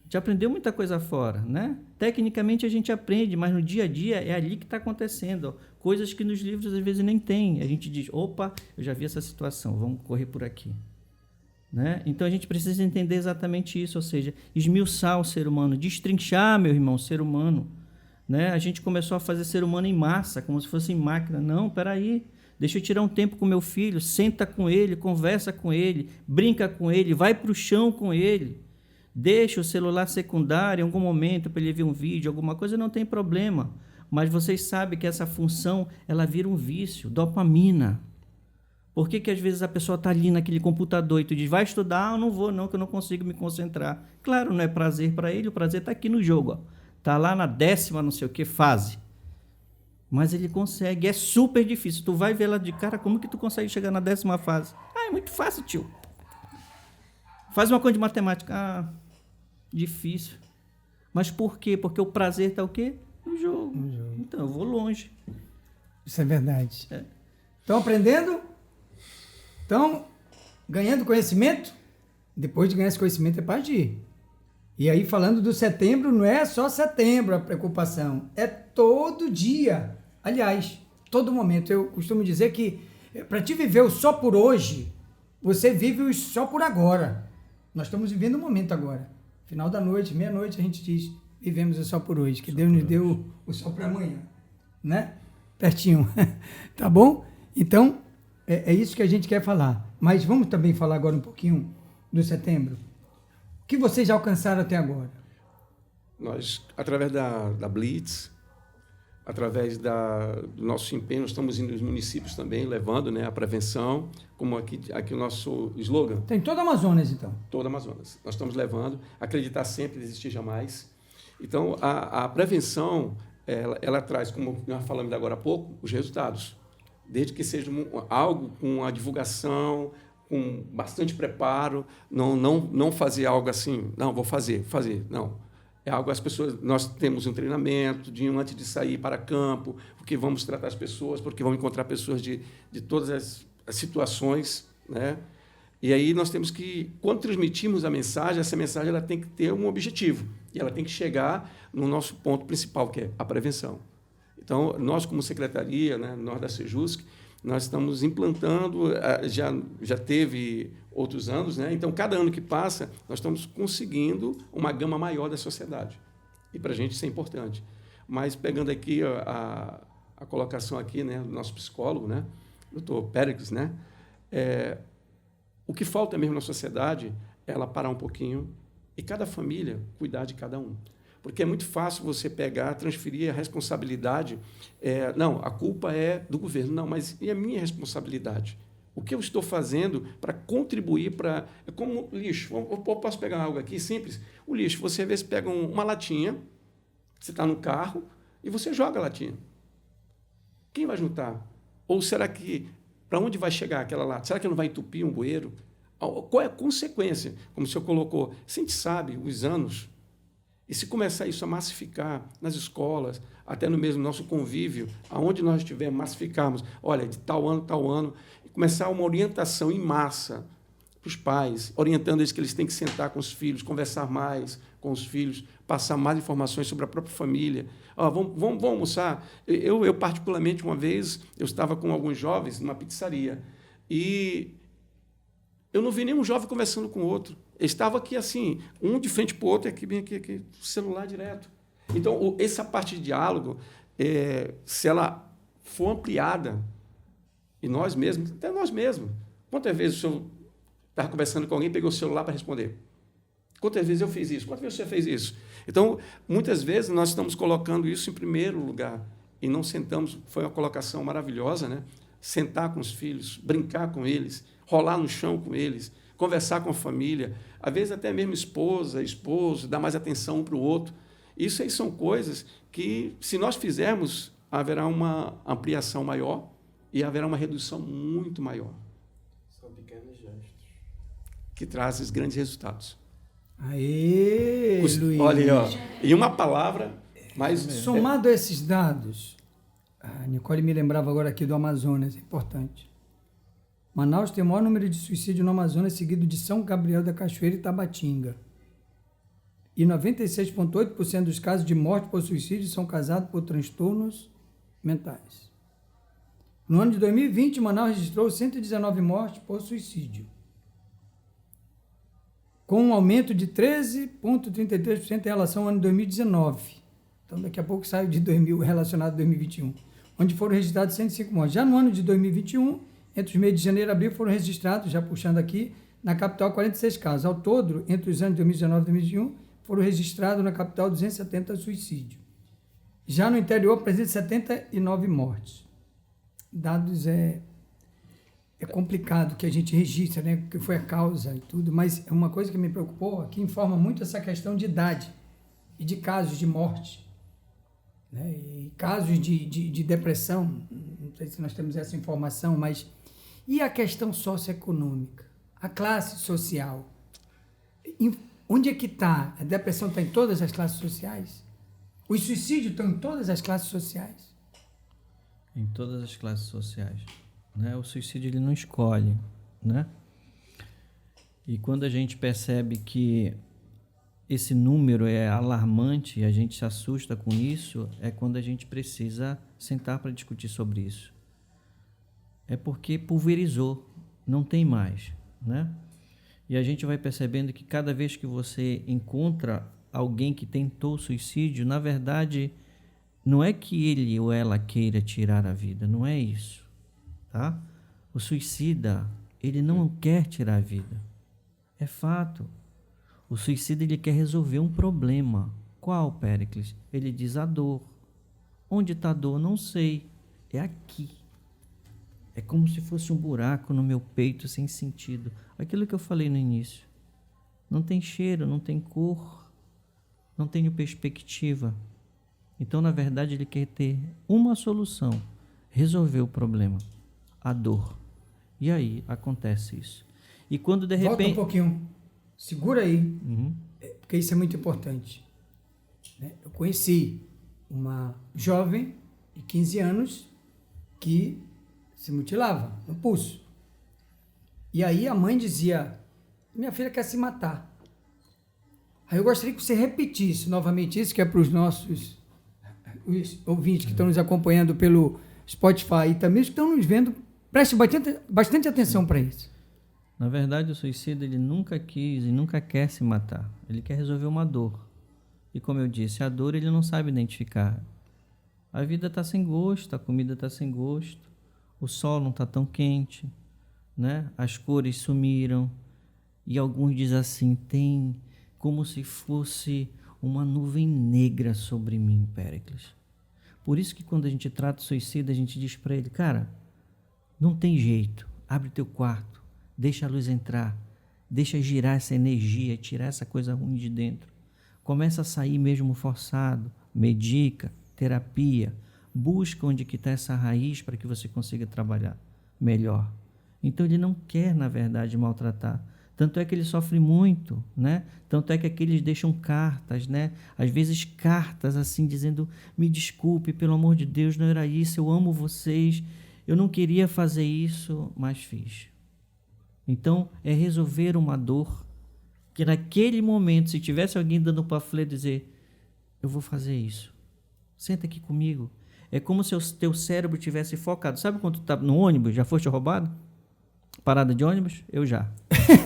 A gente aprendeu muita coisa fora. Né? Tecnicamente, a gente aprende, mas no dia a dia é ali que está acontecendo. Ó. Coisas que nos livros, às vezes, nem tem. A gente diz, opa, eu já vi essa situação, vamos correr por aqui. Né? Então, a gente precisa entender exatamente isso, ou seja, esmiuçar o ser humano, destrinchar, meu irmão, o ser humano. Né? A gente começou a fazer ser humano em massa, como se fosse em máquina. Não, peraí. Deixa eu tirar um tempo com meu filho, senta com ele, conversa com ele, brinca com ele, vai para o chão com ele. Deixa o celular secundário em algum momento para ele ver um vídeo, alguma coisa, não tem problema. Mas vocês sabem que essa função, ela vira um vício, dopamina. Por que às vezes a pessoa está ali naquele computador e tu diz, vai estudar? Eu não vou não, que eu não consigo me concentrar. Claro, não é prazer para ele, o prazer está aqui no jogo. Está lá na 10ª não sei o que fase. Mas ele consegue, é super difícil. Tu vai ver lá de cara, como que tu consegue chegar na 10ª fase? É muito fácil, tio. Faz uma coisa de matemática. Difícil. Mas por quê? Porque o prazer está o quê? No jogo. Então, eu vou longe. Isso é verdade. Estão aprendendo? Estão ganhando conhecimento? Depois de ganhar esse conhecimento é para agir. E aí, falando do setembro, não é só setembro a preocupação. É todo dia. Aliás, todo momento. Eu costumo dizer que para te viver o só por hoje, você vive o só por agora. Nós estamos vivendo o momento agora. Final da noite, meia-noite, a gente diz, vivemos o só por hoje, que Deus nos deu o sol para amanhã. Né? Pertinho. Tá bom? Então, é isso que a gente quer falar. Mas vamos também falar agora um pouquinho do setembro. O que vocês já alcançaram até agora? Nós, através da Blitz, através do nosso empenho, nós estamos indo nos municípios também, levando, né, a prevenção, como aqui o nosso slogan. Tem toda a Amazonas, então? Toda a Amazonas. Nós estamos levando, acreditar sempre, desistir jamais. Então, a prevenção, ela traz, como nós falamos agora há pouco, os resultados. Desde que seja algo com a divulgação, com bastante preparo, não fazer algo assim, não, vou fazer, não. É algo as pessoas, nós temos um treinamento antes de sair para campo, porque vamos tratar as pessoas, porque vamos encontrar pessoas de todas as situações, né? E aí nós temos que, quando transmitimos a mensagem, essa mensagem ela tem que ter um objetivo, e ela tem que chegar no nosso ponto principal, que é a prevenção. Então, nós como secretaria, né, nós da Sejusc, nós estamos implantando, já teve outros anos, né? Então, cada ano que passa, nós estamos conseguindo uma gama maior da sociedade. E para a gente isso é importante. Mas, pegando aqui a colocação aqui, né, do nosso psicólogo, né, Dr. Péricles, né, o que falta mesmo na sociedade é ela parar um pouquinho e cada família cuidar de cada um. Porque é muito fácil você pegar, transferir a responsabilidade. Não, a culpa é do governo. Não, mas e a minha responsabilidade? O que eu estou fazendo para contribuir para... É como lixo. Eu posso pegar algo aqui simples. O lixo, você às vezes pega uma latinha, você está no carro, e você joga a latinha. Quem vai juntar? Ou será que... Para onde vai chegar aquela lata? Será que não vai entupir um bueiro? Qual é a consequência? Como o senhor colocou, se a gente sabe os anos... E se começar isso a massificar nas escolas, até no mesmo nosso convívio, aonde nós estivermos, massificarmos, olha, de tal ano, e começar uma orientação em massa para os pais, orientando eles que eles têm que sentar com os filhos, conversar mais com os filhos, passar mais informações sobre a própria família. Vamos almoçar. Eu, particularmente, uma vez, eu estava com alguns jovens numa pizzaria e eu não vi nenhum jovem conversando com o outro. Estava aqui assim, um de frente para o outro, e aqui, bem aqui, celular direto. Então, essa parte de diálogo, se ela for ampliada, e nós mesmos, até nós mesmos, quantas vezes o senhor estava conversando com alguém e pegou o celular para responder? Quantas vezes eu fiz isso? Quantas vezes você fez isso? Então, muitas vezes nós estamos colocando isso em primeiro lugar e não sentamos, foi uma colocação maravilhosa, né? Sentar com os filhos, brincar com eles, rolar no chão com eles, conversar com a família, às vezes até mesmo esposo, dar mais atenção um para o outro. Isso aí são coisas que, se nós fizermos, haverá uma ampliação maior e haverá uma redução muito maior. São pequenos gestos que trazem grandes resultados. Aê, Luiz! Olha aí, ó, e uma palavra, mas... Somado a esses dados, a Nicole me lembrava agora aqui do Amazonas, é importante. Manaus tem o maior número de suicídio no Amazonas, seguido de São Gabriel da Cachoeira e Tabatinga. E 96,8% dos casos de morte por suicídio são causados por transtornos mentais. No ano de 2020, Manaus registrou 119 mortes por suicídio, com um aumento de 13,33% em relação ao ano de 2019. Então, daqui a pouco sai de 2000 relacionado a 2021, onde foram registrados 105 mortes. Já no ano de 2021, entre os meses de janeiro e abril, foram registrados, já puxando aqui, na capital 46 casos. Ao todo, entre os anos de 2019 e 2021, foram registrados na capital 270 suicídios. Já no interior, apresenta 79 mortes. Dados é complicado que a gente registra, né? Porque foi a causa e tudo, mas é uma coisa que me preocupou, que informa muito essa questão de idade e de casos de morte, né? E casos de depressão. Não sei se nós temos essa informação, mas... E a questão socioeconômica? A classe social? Onde é que está? A depressão está em todas as classes sociais? Os suicídios estão em todas as classes sociais? Em todas as classes sociais, né? O suicídio ele não escolhe, né? E quando a gente percebe que esse número é alarmante e a gente se assusta com isso, é quando a gente precisa sentar para discutir sobre isso. É porque pulverizou, não tem mais, né? E a gente vai percebendo que cada vez que você encontra alguém que tentou suicídio, na verdade, não é que ele ou ela queira tirar a vida, não é isso, tá? O suicida, ele não quer tirar a vida, é fato. O suicida, ele quer resolver um problema. Qual, Péricles? Ele diz a dor. Onde está a dor? Não sei. É aqui. É como se fosse um buraco no meu peito sem sentido. Aquilo que eu falei no início. Não tem cheiro, não tem cor, não tem perspectiva. Então, na verdade, ele quer ter uma solução. Resolver o problema. A dor. E aí acontece isso. E quando de repente... Volta um pouquinho. Segura aí. Uhum. Porque isso é muito importante. Eu conheci uma jovem de 15 anos que se mutilava no pulso. E aí a mãe dizia, minha filha quer se matar. Aí eu gostaria que você repetisse novamente isso, que é para os nossos ouvintes que estão nos acompanhando pelo Spotify e também os que estão nos vendo, preste bastante atenção para isso. Na verdade, o suicida, ele nunca quis e nunca quer se matar. Ele quer resolver uma dor. E como eu disse, a dor ele não sabe identificar. A vida está sem gosto, a comida está sem gosto, o sol não está tão quente, né? As cores sumiram. E alguns dizem assim, como se fosse uma nuvem negra sobre mim, Péricles. Por isso que quando a gente trata o suicida, a gente diz para ele, cara, não tem jeito, abre teu quarto, deixa a luz entrar, deixa girar essa energia, tirar essa coisa ruim de dentro. Começa a sair mesmo forçado, medica, terapia, busca onde que está essa raiz para que você consiga trabalhar melhor. Então ele não quer, na verdade, maltratar. Tanto é que ele sofre muito, né? Tanto é que aqueles deixam cartas, né? Às vezes cartas assim, dizendo, me desculpe, pelo amor de Deus, não era isso, eu amo vocês, eu não queria fazer isso, mas fiz. Então, é resolver uma dor que naquele momento, se tivesse alguém dando panfleto, dizer, eu vou fazer isso, senta aqui comigo. É como se o teu cérebro tivesse focado. Sabe quando tu tá no ônibus, já foste roubado? Parada de ônibus? Eu já.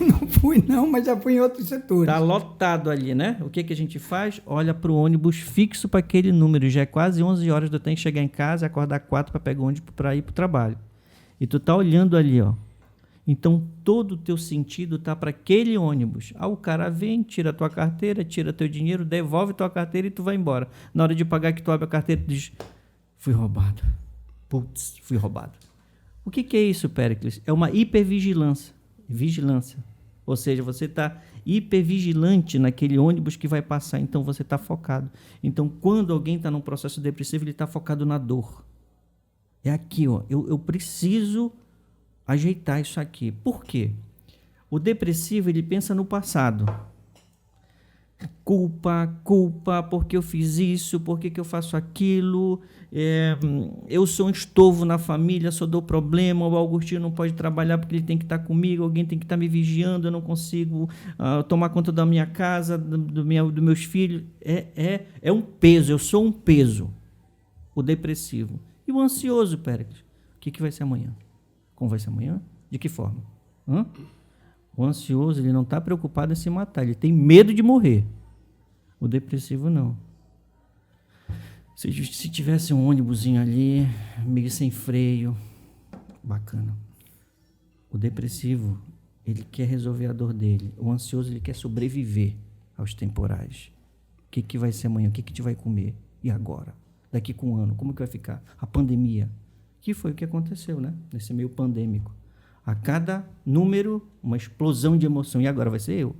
Não fui não, mas já fui em outros setores. Tá lotado ali, né? O que que a gente faz? Olha pro ônibus fixo para aquele número. Já é quase 11 horas, eu tenho que chegar em casa e acordar 4 para pegar o ônibus para ir pro trabalho. E tu tá olhando ali, ó. Então, todo o teu sentido tá para aquele ônibus. O cara vem, tira a tua carteira, tira teu dinheiro, devolve tua carteira e tu vai embora. Na hora de pagar que tu abre a carteira, tu diz, fui roubado. Putz, fui roubado. O que é isso, Péricles? É uma hipervigilância. Vigilância. Ou seja, você está hipervigilante naquele ônibus que vai passar, então você está focado. Então, quando alguém está num processo depressivo, ele está focado na dor. É aqui, ó. Eu preciso ajeitar isso aqui. Por quê? O depressivo, ele pensa no passado. Culpa, porque eu fiz isso, porque que eu faço aquilo, eu sou um estorvo na família, só dou problema, o Augustinho não pode trabalhar porque ele tem que estar comigo, alguém tem que estar me vigiando, eu não consigo tomar conta da minha casa, dos meus filhos. É um peso, eu sou um peso, o depressivo. E o ansioso, Péricles, o que vai ser amanhã? Como vai ser amanhã? De que forma? O ansioso, ele não está preocupado em se matar, ele tem medo de morrer. O depressivo, não. Se tivesse um ônibusinho ali, meio sem freio, bacana. O depressivo, ele quer resolver a dor dele. O ansioso, ele quer sobreviver aos temporais. O que vai ser amanhã? O que a gente vai comer? E agora? Daqui com um ano, como que vai ficar? A pandemia. Que foi o que aconteceu, né? Nesse meio pandêmico. A cada número, uma explosão de emoção. E agora vai ser eu?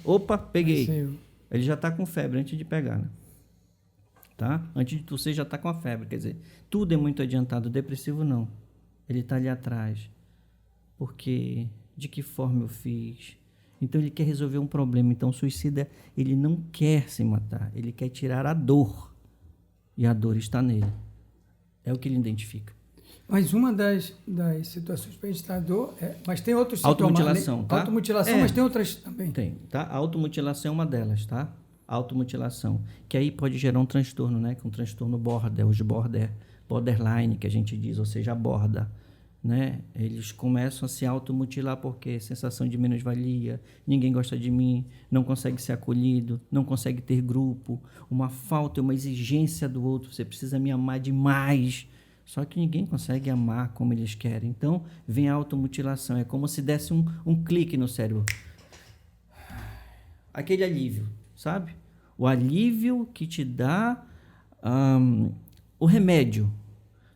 Opa, peguei. Vai ser eu. Ele já está com febre antes de pegar, né? Tá? Antes de você já está com a febre. Quer dizer, tudo é muito adiantado. O depressivo não. Ele está ali atrás. Porque de que forma eu fiz? Então ele quer resolver um problema. Então o suicida, ele não quer se matar. Ele quer tirar a dor. E a dor está nele. É o que ele identifica. Mas uma das situações para a gente estar dor mas tem outros sintomas. Automutilação, tá? Automutilação, mas tem outras também. Tem, tá? A automutilação é uma delas, tá? A automutilação, que aí pode gerar um transtorno, né? Que é um transtorno borderline, que a gente diz, ou seja, aborda, né? Eles começam a se automutilar porque sensação de menos-valia, ninguém gosta de mim, não consegue ser acolhido, não consegue ter grupo, uma falta, uma exigência do outro, você precisa me amar demais. Só que ninguém consegue amar como eles querem. Então, vem a automutilação. É como se desse um clique no cérebro. Aquele alívio, sabe? O alívio que te dá o remédio.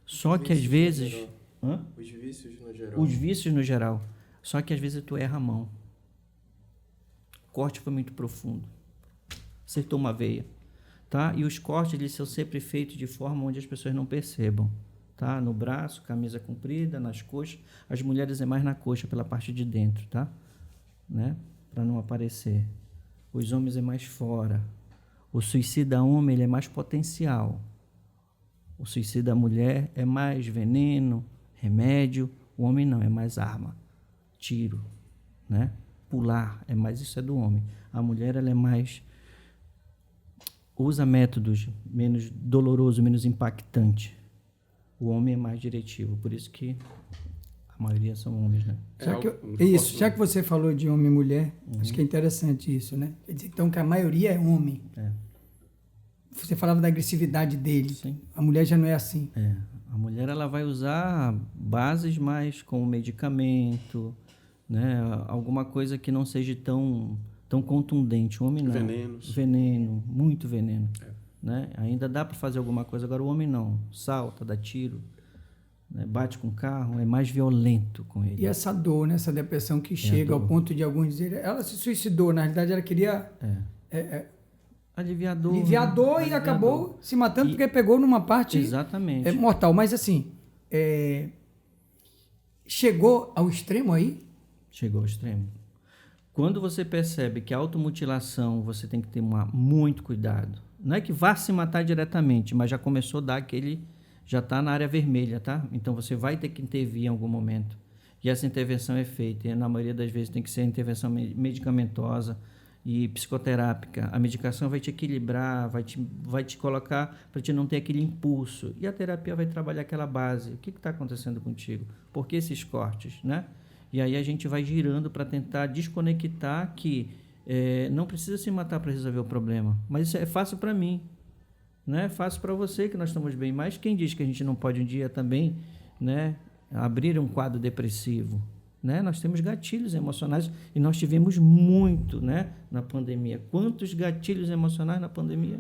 Só que às vezes... Os vícios no geral. Os vícios no geral. Só que às vezes tu erra a mão. O corte foi muito profundo. Acertou uma veia. Tá? E os cortes, eles são sempre feitos de forma onde as pessoas não percebam. Tá? No braço, camisa comprida, nas coxas. As mulheres é mais na coxa, pela parte de dentro, tá? Né? Para não aparecer. Os homens é mais fora. O suicida homem, ele é mais potencial. O suicida mulher é mais veneno, remédio. O homem não, é mais arma, tiro, né? Pular, isso é do homem. A mulher, ela é mais... usa métodos menos doloroso, menos impactante. O homem é mais diretivo, por isso que a maioria são homens, né? Já que você falou de homem e mulher, acho que é interessante isso, né? Quer dizer, então, que a maioria é homem. Você falava da agressividade dele. Sim. A mulher já não é assim. A mulher, ela vai usar bases mais como medicamento, né? Alguma coisa que não seja tão tão contundente. O homem não. Venenos. Veneno, muito veneno. Né? Ainda dá para fazer alguma coisa, agora o homem não. Salta, dá tiro, né? Bate com o carro, é mais violento com ele. E essa dor, né? Essa depressão que chega ao ponto de alguns dizerem... Ela se suicidou, na realidade ela queria... Aliviador. Aliviador e acabou se matando porque pegou numa parte exatamente. Mortal. Mas assim, chegou ao extremo aí? Chegou ao extremo. Quando você percebe que a automutilação você tem que ter muito cuidado. Não é que vá se matar diretamente, mas já começou a dar aquele... Já está na área vermelha, tá? Então você vai ter que intervir em algum momento. E essa intervenção é feita. E na maioria das vezes tem que ser intervenção medicamentosa e psicoterápica. A medicação vai te equilibrar, vai te colocar para te não ter aquele impulso. E a terapia vai trabalhar aquela base. O que está acontecendo contigo? Por que esses cortes, né? E aí a gente vai girando para tentar desconectar que não precisa se matar para resolver o problema. Mas isso é fácil para mim, né? Fácil para você que nós estamos bem. Mas quem diz que a gente não pode um dia também, né, abrir um quadro depressivo? Né? Nós temos gatilhos emocionais e nós tivemos muito, né, na pandemia. Quantos gatilhos emocionais na pandemia?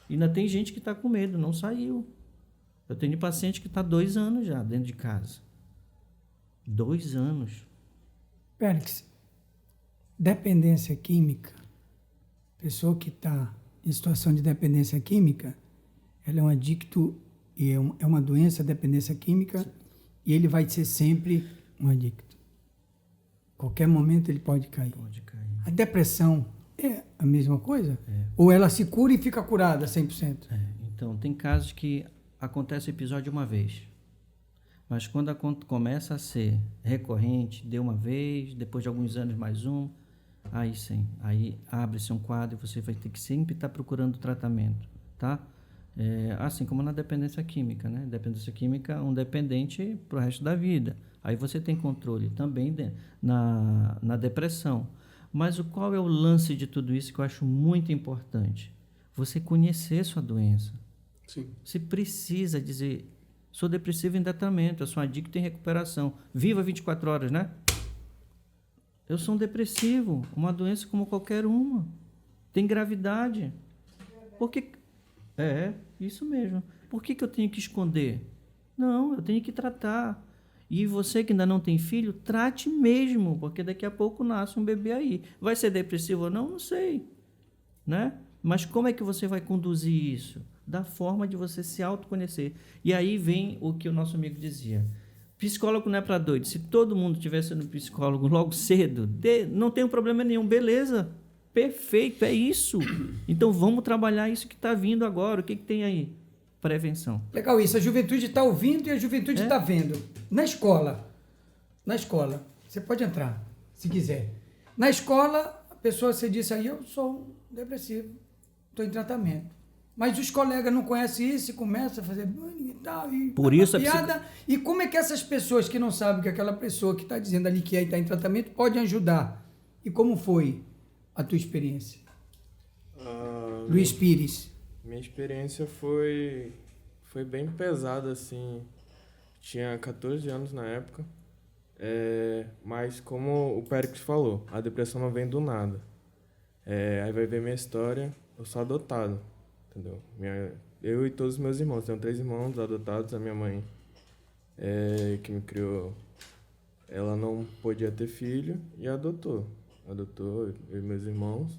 E ainda tem gente que está com medo, não saiu. Eu tenho paciente que está 2 anos já dentro de casa. 2 anos. Périx, dependência química, pessoa que está em situação de dependência química, ela é um adicto e é uma doença, dependência química, sim, e ele vai ser sempre um adicto. Qualquer momento ele pode cair. Pode cair. A depressão é a mesma coisa? Ou ela se cura e fica curada 100%? Então, tem casos que acontece o episódio uma vez. Mas quando começa a ser recorrente, de uma vez, depois de alguns anos mais um, aí sim, aí abre-se um quadro e você vai ter que sempre estar procurando tratamento, tá? Assim como na dependência química, né? Dependência química, um dependente para o resto da vida. Aí você tem controle também na depressão. Mas qual é o lance de tudo isso que eu acho muito importante? Você conhecer sua doença. Sim. Você precisa dizer, sou depressivo em tratamento, eu sou adicto em recuperação. Viva 24 horas, né? Eu sou um depressivo, uma doença como qualquer uma. Tem gravidade. Por que... isso mesmo. Por que eu tenho que esconder? Não, eu tenho que tratar. E você que ainda não tem filho, trate mesmo, porque daqui a pouco nasce um bebê aí. Vai ser depressivo ou não? Não sei. Né? Mas como é que você vai conduzir isso? Da forma de você se autoconhecer. E aí vem o que o nosso amigo dizia. Psicólogo não é para doido. Se todo mundo tivesse no psicólogo logo cedo, não tem problema nenhum. Beleza. Perfeito, é isso. Então vamos trabalhar isso que está vindo agora. O que tem aí? Prevenção. Legal isso. A juventude está ouvindo e a juventude está vendo. Na escola, você pode entrar, se quiser. Na escola, a pessoa, você disse aí, eu sou depressivo, estou em tratamento. Mas os colegas não conhecem isso e começam a fazer bullying e tal. E por isso piada. E como é que essas pessoas que não sabem que aquela pessoa que está dizendo ali que está em tratamento pode ajudar? E como foi a tua experiência? Luiz Pires. Minha experiência foi bem pesada, assim. Tinha 14 anos na época. Mas como o Périx falou, a depressão não vem do nada. Aí vai ver minha história. Eu sou adotado, entendeu? Eu e todos os meus irmãos. Tenho 3 irmãos adotados. A minha mãe, que me criou, ela não podia ter filho e adotou eu e meus irmãos.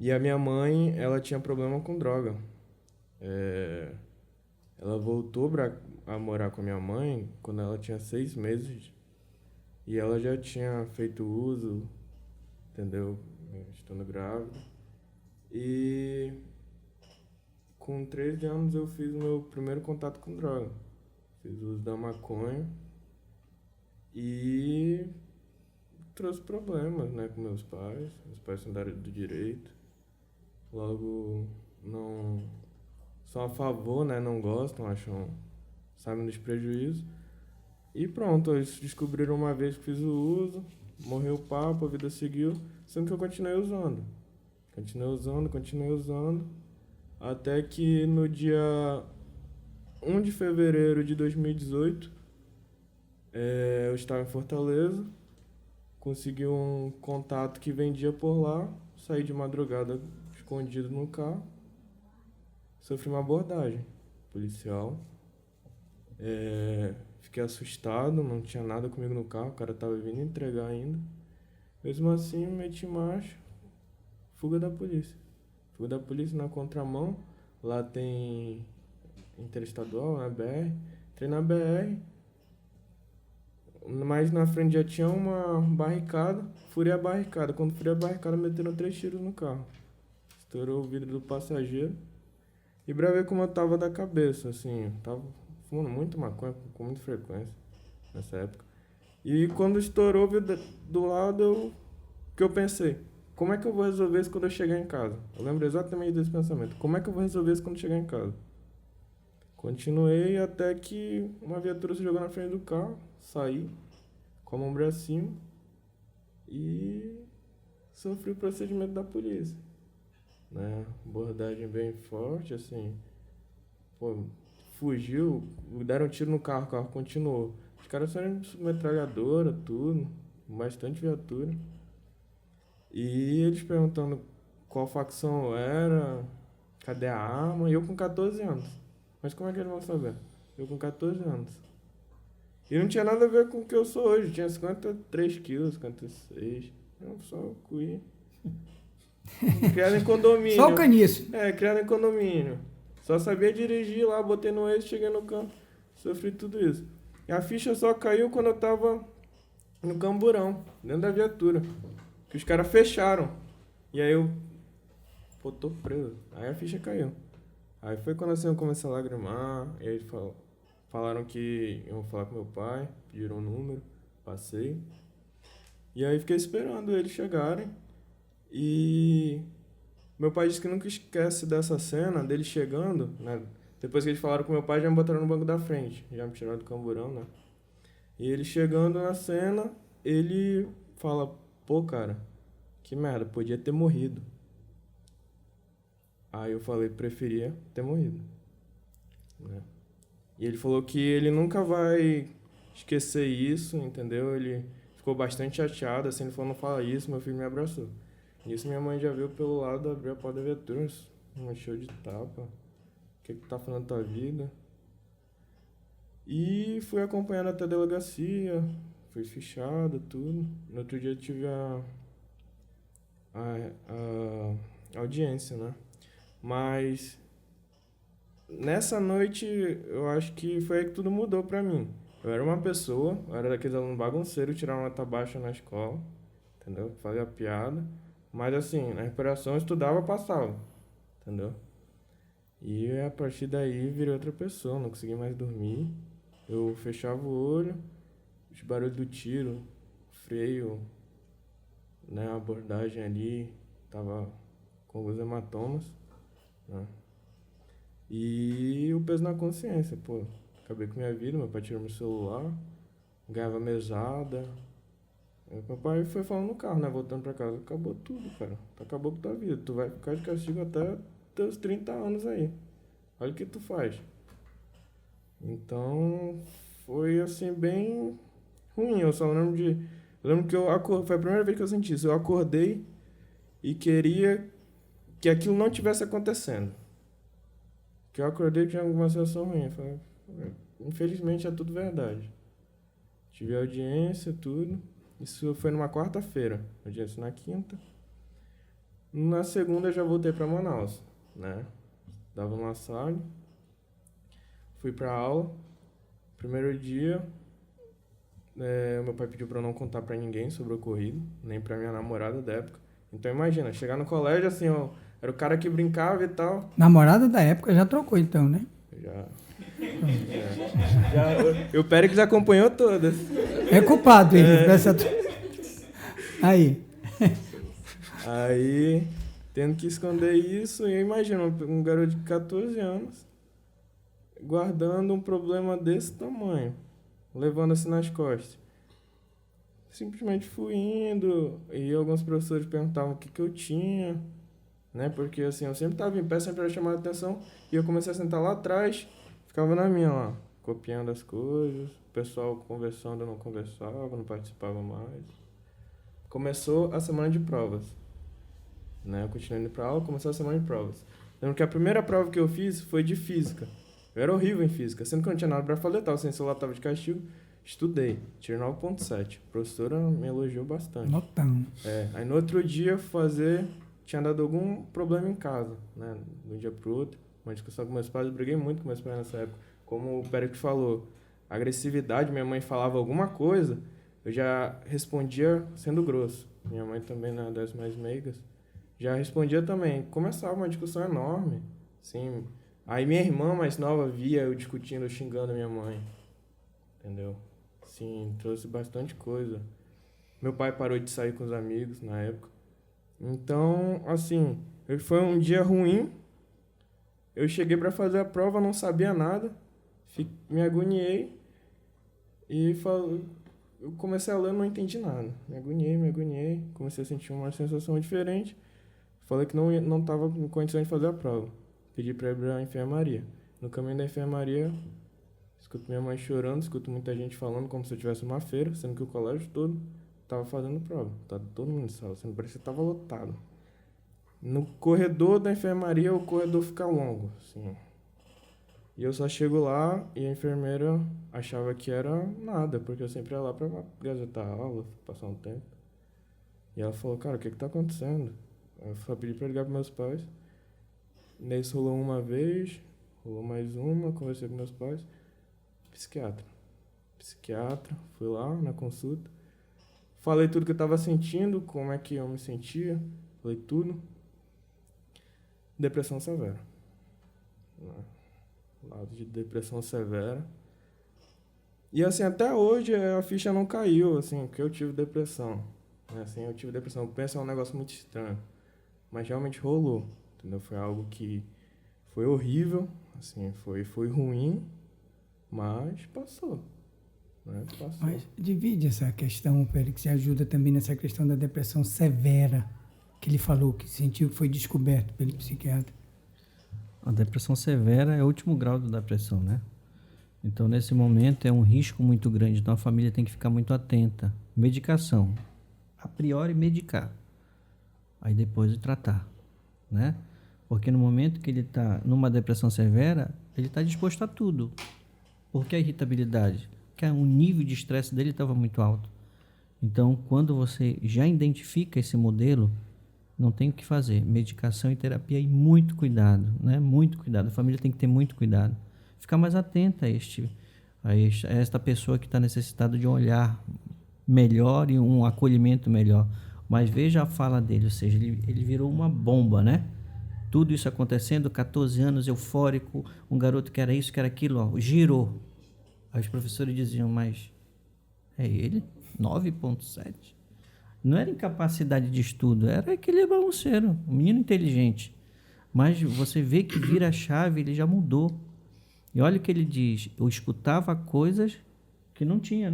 E a minha mãe, ela tinha problema com droga. Ela voltou a morar com a minha mãe quando ela tinha 6 meses. E ela já tinha feito uso, entendeu? Estando grávida. E com 13 anos eu fiz o meu primeiro contato com droga. Fiz uso da maconha. E trouxe problemas, né, com meus pais. Meus pais são da área do direito. Logo, não são a favor, né, não gostam, acham, sabem dos prejuízos. E pronto, eles descobriram uma vez que fiz o uso, morreu o papo, a vida seguiu, sendo que eu continuei usando. Continuei usando, até que no dia 1 de fevereiro de 2018, eu estava em Fortaleza, consegui um contato que vendia por lá, saí de madrugada escondido no carro, sofri uma abordagem policial. Fiquei assustado, não tinha nada comigo no carro, o cara tava vindo entregar ainda. Mesmo assim, meti marcha, fuga da polícia. Fuga da polícia na contramão, lá tem interestadual, na BR. Entrei na BR, mas na frente já tinha uma barricada, furei a barricada. Quando furei a barricada, meteram 3 tiros no carro. Estourou o vidro do passageiro. E pra ver como eu tava da cabeça, assim, tava fumando muito maconha com muita frequência nessa época. E quando estourou o vidro do lado, que eu pensei, como é que eu vou resolver isso quando eu chegar em casa? Eu lembro exatamente desse pensamento. Como é que eu vou resolver isso quando eu chegar em casa? Continuei até que uma viatura se jogou na frente do carro, saí com a mão pra cima e sofri o procedimento da polícia. Né? Abordagem bem forte, assim. Pô, fugiu, deram um tiro no carro, o carro continuou. Os caras saíram de metralhadora, tudo, bastante viatura. E eles perguntando qual facção eu era, cadê a arma, e eu com 14 anos. Mas como é que eles vão saber? Eu com 14 anos. E não tinha nada a ver com o que eu sou hoje, tinha 53 quilos, 56. Eu só cuí. Criado em condomínio. Só o caniço. Criado em condomínio. Só sabia dirigir lá, botei no eixo, cheguei no campo. Sofri tudo isso. E a ficha só caiu quando eu tava no camburão, dentro da viatura. Que os caras fecharam. E aí eu... Pô, tô preso. Aí a ficha caiu. Aí foi quando assim eu comecei a lagrimar. E aí falaram que iam falar com meu pai. Pediram um número. Passei. E aí fiquei esperando eles chegarem. E meu pai disse que nunca esquece dessa cena, dele chegando, né? Depois que eles falaram com meu pai, já me botaram no banco da frente, já me tiraram do camburão, né? E ele chegando na cena, ele fala, pô, cara, que merda, podia ter morrido. Aí eu falei, preferia ter morrido, né? E ele falou que ele nunca vai esquecer isso, entendeu? Ele ficou bastante chateado, assim, ele falou, não fala isso, meu filho me abraçou. Nisso minha mãe já veio pelo lado, abriu a porta da viatura, me encheu de tapa. O que tá fazendo da tua vida? E fui acompanhando até a delegacia, fui fichado, tudo. No outro dia tive a audiência, né? Mas nessa noite eu acho que foi aí que tudo mudou pra mim. Eu era uma pessoa, eu era daqueles alunos bagunceiros, tirava nota baixa na escola, entendeu? Fazia piada. Mas assim, na recuperação eu estudava, passava, entendeu? E a partir daí virei outra pessoa, não consegui mais dormir. Eu fechava o olho, os barulhos do tiro, freio, né, a abordagem ali, tava com alguns hematomas, né? E o peso na consciência, pô, acabei com minha vida, meu pai tirou meu celular, ganhava mesada. Meu pai foi falando no carro, né, voltando pra casa, acabou tudo, cara, acabou com tua vida, tu vai ficar de castigo até teus 30 anos aí, olha o que tu faz. Então, foi assim, bem ruim, eu lembro que foi a primeira vez que eu senti isso, eu acordei e queria que aquilo não tivesse acontecendo, que eu acordei e tinha alguma sensação ruim, eu falei, infelizmente é tudo verdade. Tive audiência, tudo. Isso foi numa quarta-feira, audiência na quinta. Na segunda eu já voltei para Manaus, né? Dava uma sala, fui para aula. Primeiro dia, meu pai pediu para eu não contar para ninguém sobre o ocorrido, nem para minha namorada da época. Então imagina, chegar no colégio assim, ó, era o cara que brincava e tal. Namorada da época já trocou então, né? Já. O Péricles acompanhou todas. É culpado ele dessa... Aí. Aí, tendo que esconder isso, eu imagino um garoto de 14 anos guardando um problema desse tamanho, levando assim nas costas. Simplesmente fui indo, e alguns professores perguntavam o que eu tinha, né? Porque assim, eu sempre estava em pé, sempre era chamado a atenção, e eu comecei a sentar lá atrás, ficava na minha lá, copiando as coisas, o pessoal conversando, eu não conversava, não participava mais. começou a semana de provas. Né? Eu continuei indo pra aula, começou a semana de provas. Lembro que a primeira prova que eu fiz foi de física. Eu era horrível em física, sendo que eu não tinha nada pra fazer, tava sem celular, tava de castigo. Estudei, tirei 9,7. A professora me elogiou bastante. Notão. Aí no outro dia tinha dado algum problema em casa, né? De um dia pro outro, uma discussão com meus pais, eu briguei muito com meus pais nessa época. Como o Péricles falou, agressividade, minha mãe falava alguma coisa, eu já respondia sendo grosso. Minha mãe também, né, das mais meigas, já respondia também. Começava uma discussão enorme, assim. Aí minha irmã mais nova via eu discutindo, xingando minha mãe, entendeu? Sim, trouxe bastante coisa. Meu pai parou de sair com os amigos na época. Então, assim, foi um dia ruim. Eu cheguei para fazer a prova, não sabia nada. Me agoniei. E eu comecei a ler, não entendi nada. Me agoniei. Comecei a sentir uma sensação diferente. Falei que não estava com condições de fazer a prova. Pedi para ir para a enfermaria. No caminho da enfermaria, escuto minha mãe chorando, escuto muita gente falando como se eu tivesse uma feira, sendo que o colégio todo estava fazendo prova. Tava todo mundo em sala, sendo que parecia que estava lotado. No corredor da enfermaria, o corredor fica longo, assim. E eu só chego lá e a enfermeira achava que era nada, porque eu sempre ia lá para gazetar a aula, passar um tempo. E ela falou, cara, o que tá acontecendo? Eu só pedi para ligar para meus pais. Nesse rolou uma vez, rolou mais uma, conversei com meus pais. Psiquiatra, fui lá na consulta. Falei tudo que eu estava sentindo, como é que eu me sentia. Falei tudo. Depressão severa. Lado de depressão severa. E assim, até hoje a ficha não caiu, assim, que eu tive depressão. Assim, eu tive depressão. Penso é um negócio muito estranho. Mas realmente rolou, entendeu? Foi algo que foi horrível, assim, foi ruim, mas passou. Né? Passou. Mas divide essa questão, Pérez, que ajuda também nessa questão da depressão severa, que ele falou, que sentiu que foi descoberto pelo psiquiatra. A depressão severa é o último grau da depressão, né? Então, nesse momento, é um risco muito grande. Então, a família tem que ficar muito atenta. Medicação. A priori, medicar. Aí, depois, tratar, né? Porque no momento que ele está numa depressão severa, ele está disposto a tudo. Porque a irritabilidade, que o nível de estresse dele estava muito alto. Então, quando você já identifica esse modelo, não tem o que fazer. Medicação e terapia e muito cuidado, né? Muito cuidado. A família tem que ter muito cuidado. Ficar mais atenta a esta pessoa que está necessitada de um olhar melhor e um acolhimento melhor. Mas veja a fala dele, ou seja, ele virou uma bomba, né? Tudo isso acontecendo, 14 anos, eufórico, um garoto que era isso, que era aquilo, ó, girou. Aí os professores diziam, mas é ele? 9,7? Não era incapacidade de estudo, era aquele bagunceiro, um menino inteligente. Mas você vê que vira a chave, ele já mudou. E olha o que ele diz, eu escutava coisas que não tinha,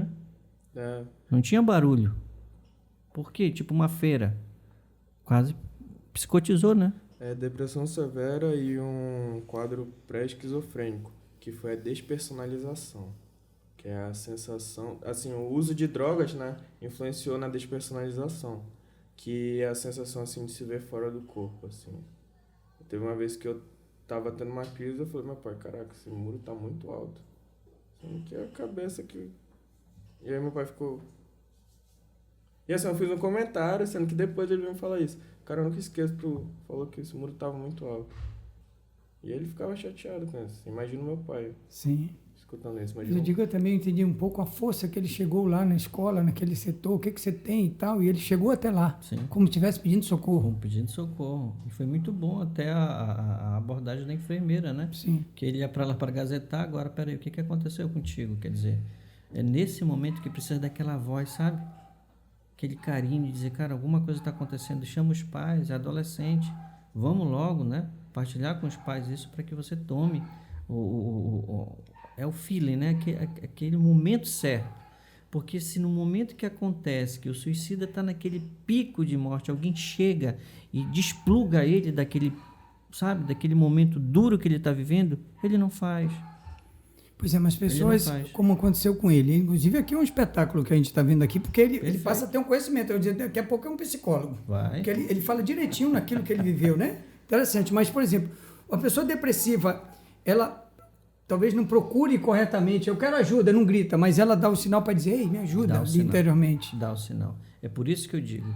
né? Não tinha barulho. Por quê? Tipo uma feira. Quase psicotizou, né? Depressão severa e um quadro pré-esquizofrênico, que foi a despersonalização. Que é a sensação... Assim, o uso de drogas, né, influenciou na despersonalização, que é a sensação, assim, de se ver fora do corpo, assim. Teve uma vez que eu tava tendo uma crise, eu falei, meu pai, caraca, esse muro tá muito alto. Sendo que a cabeça que... E aí meu pai ficou... E assim, eu fiz um comentário, sendo que depois ele veio me falar isso. Cara, eu nunca esqueço, falou que esse muro tava muito alto. E ele ficava chateado com isso. Imagina o meu pai. Sim. Escutando isso. Eu digo, eu também entendi um pouco a força que ele chegou lá na escola, naquele setor, o que você tem e tal, e ele chegou até lá, Sim. Como se estivesse pedindo socorro. Como pedindo socorro. E foi muito bom até a abordagem da enfermeira, né? Sim. Que ele ia para lá para gazetar, agora, peraí, o que aconteceu contigo? Quer dizer, é nesse momento que precisa daquela voz, sabe? Aquele carinho de dizer, cara, alguma coisa está acontecendo, chama os pais, é adolescente, vamos logo, né? Partilhar com os pais isso para que você tome é o feeling, né? Aquele momento certo. Porque se no momento que acontece, que o suicida está naquele pico de morte, alguém chega e despluga ele daquele, sabe, daquele momento duro que ele está vivendo, ele não faz. Pois é, mas pessoas, como aconteceu com ele, inclusive aqui é um espetáculo que a gente está vendo aqui, porque ele passa a ter um conhecimento. Eu dizer, daqui a pouco é um psicólogo. Vai. Porque ele fala direitinho naquilo que ele viveu, né? Interessante. Mas, por exemplo, uma pessoa depressiva, ela talvez não procure corretamente, eu quero ajuda, não grita, mas ela dá o sinal para dizer, ei, me ajuda interiormente. Dá o sinal. É por isso que eu digo,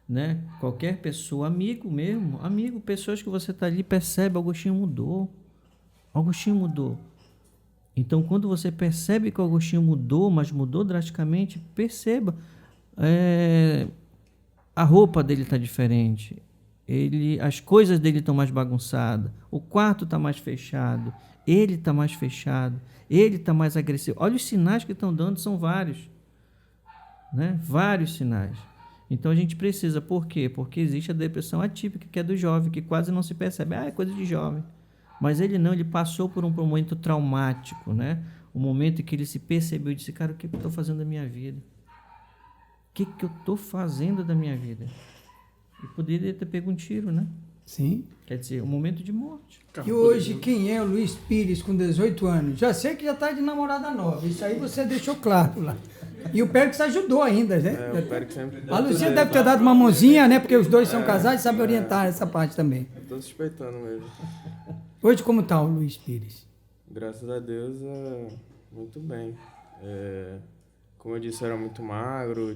né? Qualquer pessoa, amigo mesmo, pessoas que você está ali, percebe, Augustinho mudou. Augustinho mudou. Então, quando você percebe que o Augustinho mudou, mas mudou drasticamente, perceba. A roupa dele está diferente. As coisas dele estão mais bagunçadas. O quarto está mais fechado. Ele está mais fechado. Ele está mais agressivo. Olha os sinais que estão dando, são vários. Né? Vários sinais. Então, a gente precisa. Por quê? Porque existe a depressão atípica, que é do jovem, que quase não se percebe. É coisa de jovem. Mas ele não, ele passou por um momento traumático, né? Um momento em que ele se percebeu e disse, cara, o que eu estou fazendo da minha vida? O que eu estou fazendo da minha vida? E poderia ter pego um tiro, né? Sim. Quer dizer, um momento de morte. E hoje, quem é o Luiz Pires com 18 anos? Já sei que já está de namorada nova, isso aí você deixou claro lá. E o Périx ajudou ainda, né? O Périx sempre A Lucinha deve ter dado uma mãozinha, né? Porque os dois são casados e sabem orientar essa parte também. Estou suspeitando mesmo. Hoje, como está o Luiz Pires? Graças a Deus, muito bem. Como eu disse, eu era muito magro,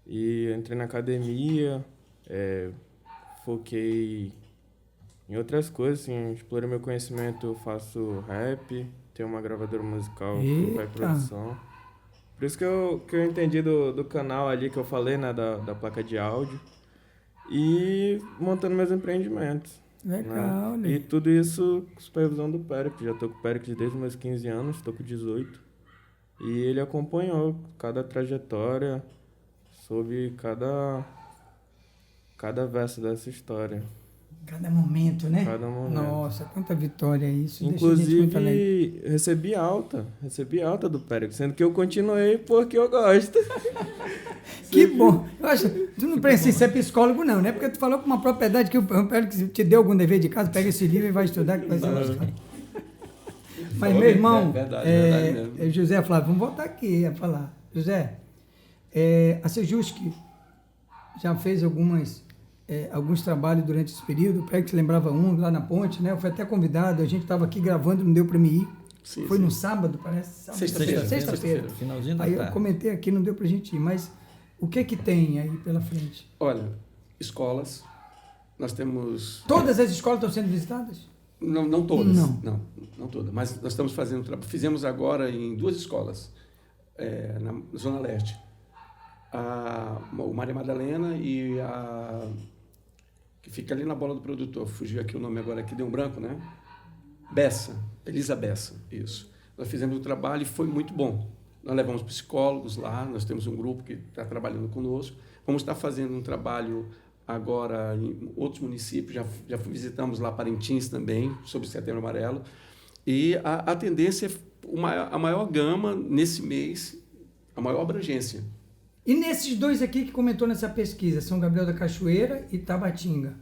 e entrei na academia, foquei em outras coisas, assim, explorei meu conhecimento, eu faço rap, tenho uma gravadora musical que faz produção. Por isso que eu entendi do canal ali que eu falei, né, da placa de áudio, e montando meus empreendimentos. Legal, né? E tudo isso com supervisão do Périx. Já estou com o Périx desde os meus 15 anos, estou com 18. E ele acompanhou cada trajetória, soube cada verso dessa história. Cada momento, né? Cada momento. Nossa, quanta vitória isso. Inclusive, recebi alta do Périx, sendo que eu continuei porque eu gosto. Que bom. Eu acho, tu não precisa ser psicólogo não, né? Porque tu falou com uma propriedade que o Périx te deu algum dever de casa, pega esse livro e vai estudar que vai ser mais claro. Mas, meu irmão, verdade mesmo. José Flávio, vamos voltar aqui a falar. José, a Sejuski já fez alguns trabalhos durante esse período, o Périx lembrava um lá na ponte, né? Eu fui até convidado, a gente estava aqui gravando, não deu para me ir. Sim, Foi no sábado, parece? Sexta-feira. Finalzinho da Aí tarde. eu comentei aqui, não deu para a gente ir, mas o que tem aí pela frente? Olha, escolas, nós temos... Todas as escolas estão sendo visitadas? Não todas. Não. Não todas. Mas nós estamos fazendo trabalho. Fizemos agora em 2 escolas, na Zona Leste. O Maria Madalena e a... que fica ali na Bola do Produtor. Fugiu aqui o nome agora, aqui deu um branco, né? Bessa, Elisa Bessa, isso. Nós fizemos um trabalho e foi muito bom. Nós levamos psicólogos lá, nós temos um grupo que está trabalhando conosco. Vamos estar fazendo um trabalho agora em outros municípios, já visitamos lá Parintins também, sobre o Setembro Amarelo. E a tendência é a maior gama nesse mês, a maior abrangência. E nesses dois aqui que comentou nessa pesquisa, São Gabriel da Cachoeira e Tabatinga?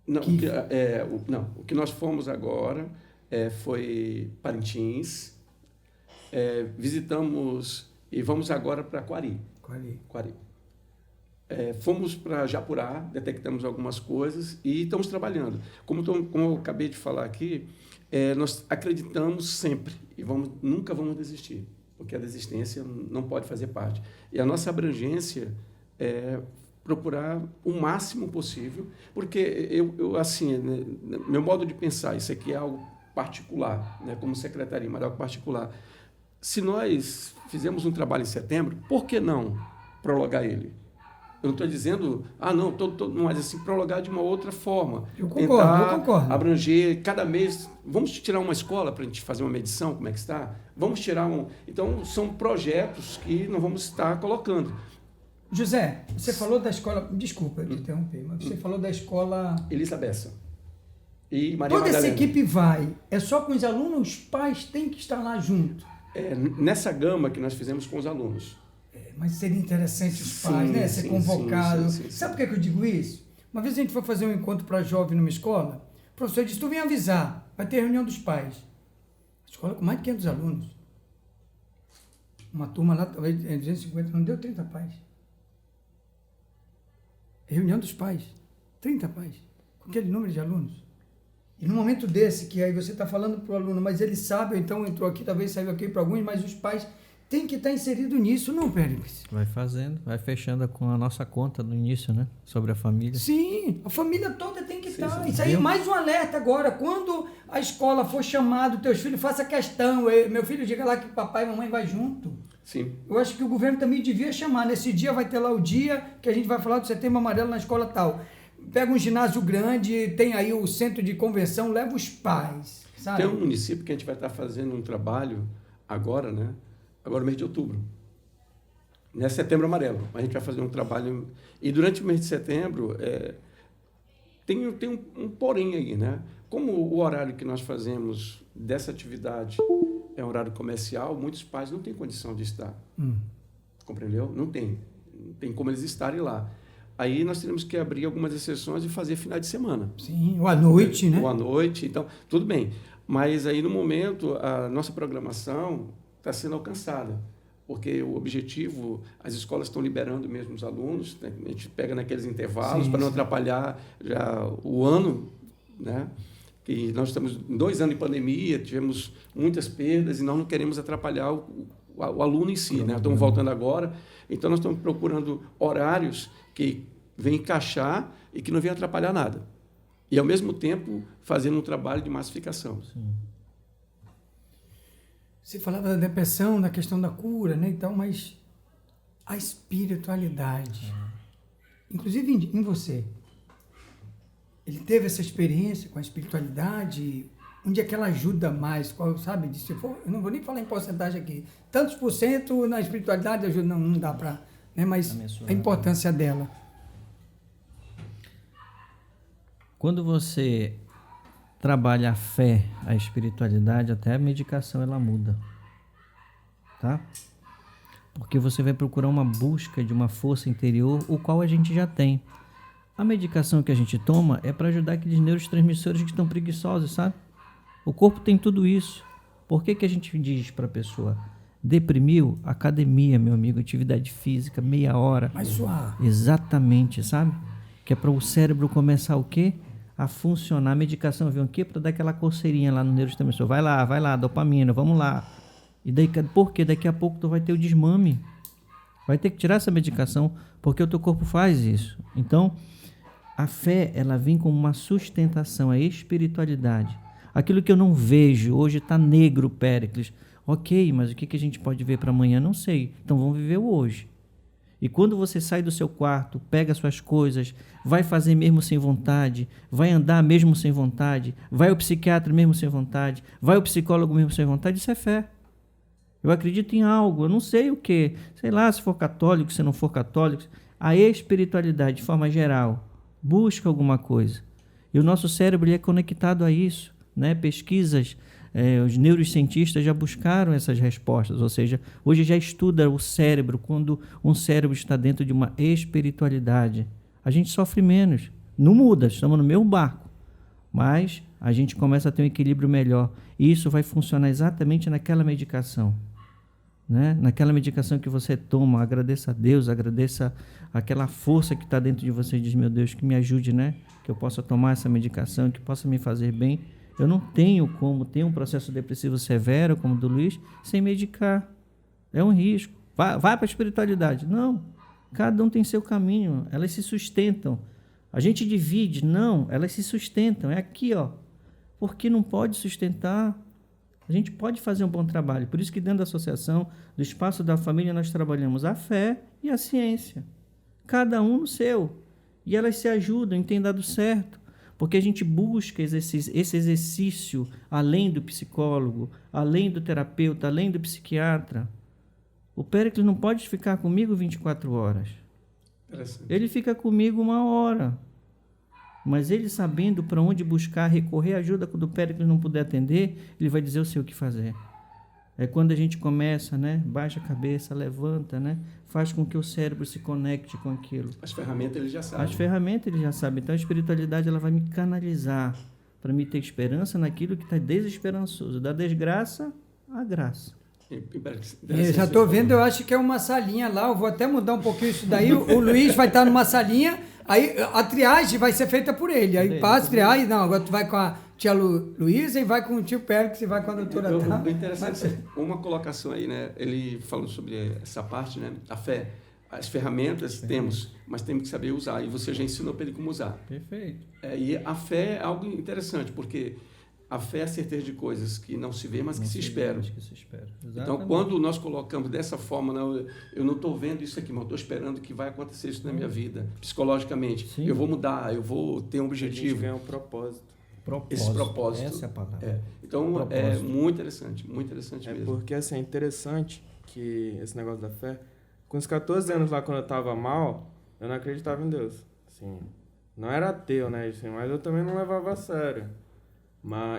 Não, o que nós fomos agora foi Parintins, visitamos e vamos agora para Quari. Fomos para Japurá, detectamos algumas coisas e estamos trabalhando. Como eu acabei de falar aqui, nós acreditamos sempre e nunca vamos desistir, porque a desistência não pode fazer parte. E a nossa abrangência é procurar o máximo possível, porque assim, né, meu modo de pensar, isso aqui é algo particular, né, como secretaria, mas é algo particular. Se nós fizemos um trabalho em setembro, por que não prolongar ele? Eu não estou dizendo, mas assim, prolongar de uma outra forma. Eu concordo. Abranger cada mês. Vamos tirar uma escola para a gente fazer uma medição, como é que está? Vamos tirar Então, são projetos que nós vamos estar colocando. José, você falou da escola... Desculpa te interromper, mas você falou da escola... Elisa Bessa e Maria Toda Madalena. essa equipe vai. É só com os alunos? Os pais têm que estar lá junto? Nessa gama que nós fizemos com os alunos. Mas seria interessante os pais, né? Ser convocado. Sim. Sabe por que eu digo isso? Uma vez a gente foi fazer um encontro para jovem numa escola, o professor disse, tu vem avisar, vai ter reunião dos pais. Escola com mais de 500 alunos. Uma turma lá, talvez 250, não deu 30 pais. Reunião dos pais. 30 pais. Com aquele número de alunos. E no momento desse, que aí você está falando para o aluno, mas ele sabe, então entrou aqui, talvez saiu aqui para alguns, mas os pais têm que estar inseridos nisso, não, Péricles? Vai fazendo, vai fechando com a nossa conta no início, né? Sobre a família. Sim, a família toda tem que estar. sim. Isso aí é mais um alerta agora. Quando a escola for chamado, teus filhos, faça questão. Meu filho, diga lá que papai e mamãe vai junto. Sim. Eu acho que o governo também devia chamar. Nesse dia vai ter lá o dia que a gente vai falar do Setembro Amarelo na escola tal. Pega um ginásio grande, tem aí o centro de convenção, leva os pais, sabe? Tem um município que a gente vai estar fazendo um trabalho agora, né? Agora no mês de outubro. Não é Setembro Amarelo, mas a gente vai fazer um trabalho. E durante o mês de setembro, tem um porém aí, né? Como o horário que nós fazemos dessa atividade é um horário comercial, muitos pais não têm condição de estar. Compreendeu? Não tem. Não tem como eles estarem lá. Aí nós teremos que abrir algumas exceções e fazer final de semana. Sim, ou à noite, né? Ou à noite, então, tudo bem. Mas aí, no momento, a nossa programação está sendo alcançada, porque o objetivo, as escolas estão liberando mesmo os alunos, né? A gente pega naqueles intervalos para não atrapalhar já o ano, né? Que nós estamos em 2 anos de pandemia, tivemos muitas perdas e nós não queremos atrapalhar o aluno em si, né? Estamos voltando agora, então nós estamos procurando horários que venham encaixar e que não venham atrapalhar nada. E, ao mesmo tempo, fazendo um trabalho de massificação. Sim. Você falava da depressão, da questão da cura, né? Então, mas a espiritualidade, inclusive em você, ele teve essa experiência com a espiritualidade? Onde é que ela ajuda mais? Qual, sabe? Se for, eu não vou nem falar em porcentagem aqui. Tantos por cento na espiritualidade ajuda, não dá para... Né? Mas a importância dela. Quando você trabalha a fé, a espiritualidade, até a medicação ela muda, tá? Porque você vai procurar uma busca de uma força interior, o qual a gente já tem. A medicação que a gente toma é para ajudar aqueles neurotransmissores que estão preguiçosos, sabe? O corpo tem tudo isso. Por que a gente diz para a pessoa? Deprimiu? Academia, meu amigo, atividade física, meia hora. Mais suave. Exatamente, sabe? Que é para o cérebro começar o quê? A funcionar. A medicação vem o quê? Para dar aquela coceirinha lá no neurotransmissor. Vai lá, dopamina, vamos lá. E daí, por quê? Daqui a pouco tu vai ter o desmame. Vai ter que tirar essa medicação, porque o teu corpo faz isso. Então, a fé, ela vem como uma sustentação, a espiritualidade. Aquilo que eu não vejo, hoje está negro, Péricles. Ok, mas o que a gente pode ver para amanhã? Não sei. Então vamos viver o hoje. E quando você sai do seu quarto, pega suas coisas, vai fazer mesmo sem vontade, vai andar mesmo sem vontade, vai ao psiquiatra mesmo sem vontade, vai ao psicólogo mesmo sem vontade, isso é fé. Eu acredito em algo, eu não sei o que. Sei lá, se for católico, se não for católico. A espiritualidade, de forma geral, busca alguma coisa. E o nosso cérebro ele é conectado a isso, né? Pesquisas, os neurocientistas já buscaram essas respostas, ou seja, hoje já estuda o cérebro, quando um cérebro está dentro de uma espiritualidade. A gente sofre menos, não muda, estamos no mesmo barco, mas a gente começa a ter um equilíbrio melhor. E isso vai funcionar exatamente naquela medicação. Né? Naquela medicação que você toma, agradeça a Deus, agradeça aquela força que está dentro de você e diz, meu Deus, que me ajude, né? Que eu possa tomar essa medicação, que possa me fazer bem. Eu não tenho como ter um processo depressivo severo, como o do Luiz, sem medicar. É um risco. Vai para a espiritualidade. Não. Cada um tem seu caminho. Elas se sustentam. A gente divide. Não. Elas se sustentam. É aqui, ó. Porque não pode sustentar. A gente pode fazer um bom trabalho. Por isso que dentro da associação, do espaço da família, nós trabalhamos a fé e a ciência. Cada um no seu. E elas se ajudam, tem dado certo. Porque a gente busca esse exercício além do psicólogo, além do terapeuta, além do psiquiatra. O Péricles não pode ficar comigo 24 horas. Ele fica comigo 1 hora. Mas ele sabendo para onde buscar, recorrer ajuda, quando o Péricles não puder atender, ele vai dizer eu sei o que fazer. É quando a gente começa, né? Baixa a cabeça, levanta, né? Faz com que o cérebro se conecte com aquilo. As ferramentas ele já sabe. As ferramentas ele já sabe. Então a espiritualidade ela vai me canalizar para me ter esperança naquilo que está desesperançoso. Da desgraça à graça. Eu já estou vendo, eu acho que é uma salinha lá, eu vou até mudar um pouquinho isso daí, o Luiz vai estar numa salinha, aí a triagem vai ser feita por ele, aí passa a triagem, não, agora tu vai com a tia Luísa e vai com o tio Pérez e vai com a doutora Tá. O interessante é uma colocação aí, né? Ele falando sobre essa parte, né? A fé. As ferramentas temos, mas temos que saber usar. E você já ensinou para ele como usar. Perfeito. E a fé é algo interessante, porque a fé é a certeza de coisas que não se vê, mas que se esperam. Então, quando nós colocamos dessa forma, não, eu não estou vendo isso aqui, mas estou esperando que vai acontecer isso na minha vida, psicologicamente. Sim. Eu vou mudar, eu vou ter um A gente objetivo. ganha um propósito. Esse propósito. Essa é a palavra. Então, Propósito. é muito interessante É mesmo. porque, assim, é interessante que esse negócio da fé... Com os 14 anos lá, quando eu tava mal, eu não acreditava em Deus. Assim, não era ateu, né? Assim, mas eu também não levava a sério.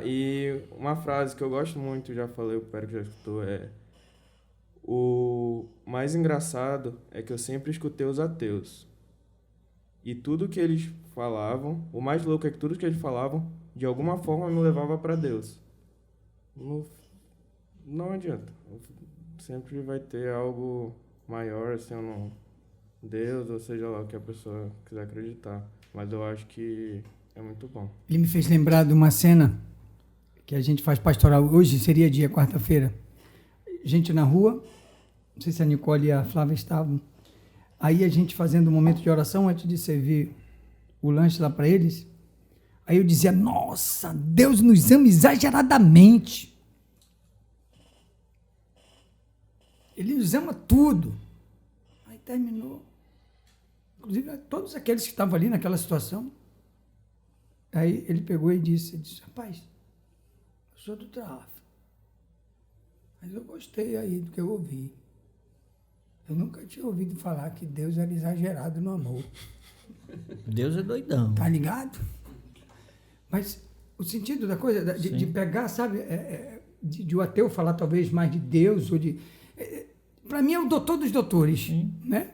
E uma frase que eu gosto muito, já falei, o Pérez já escutou, é... O mais engraçado é que eu sempre escutei os ateus. E tudo que eles falavam, o mais louco é que tudo que eles falavam, de alguma forma me levava para Deus. Não adianta. Sempre vai ter algo maior, assim, ou não, Deus, ou seja lá o que a pessoa quiser acreditar. Mas eu acho que é muito bom. Ele me fez lembrar de uma cena que a gente faz pastoral, hoje seria dia, quarta-feira, gente na rua, não sei se a Nicole e a Flávia estavam, aí a gente fazendo um momento de oração antes de servir o lanche lá para eles, aí eu dizia, nossa, Deus nos ama exageradamente. Ele nos ama tudo. Aí terminou. Inclusive, todos aqueles que estavam ali naquela situação. Aí ele pegou e disse, rapaz, eu sou do tráfico. Mas eu gostei aí do que eu ouvi. Eu nunca tinha ouvido falar que Deus era exagerado no amor. Deus é doidão. Tá ligado? Mas o sentido da coisa, de pegar, sabe, de o ateu falar talvez mais de Deus, ou de... Para mim é o doutor dos doutores, né?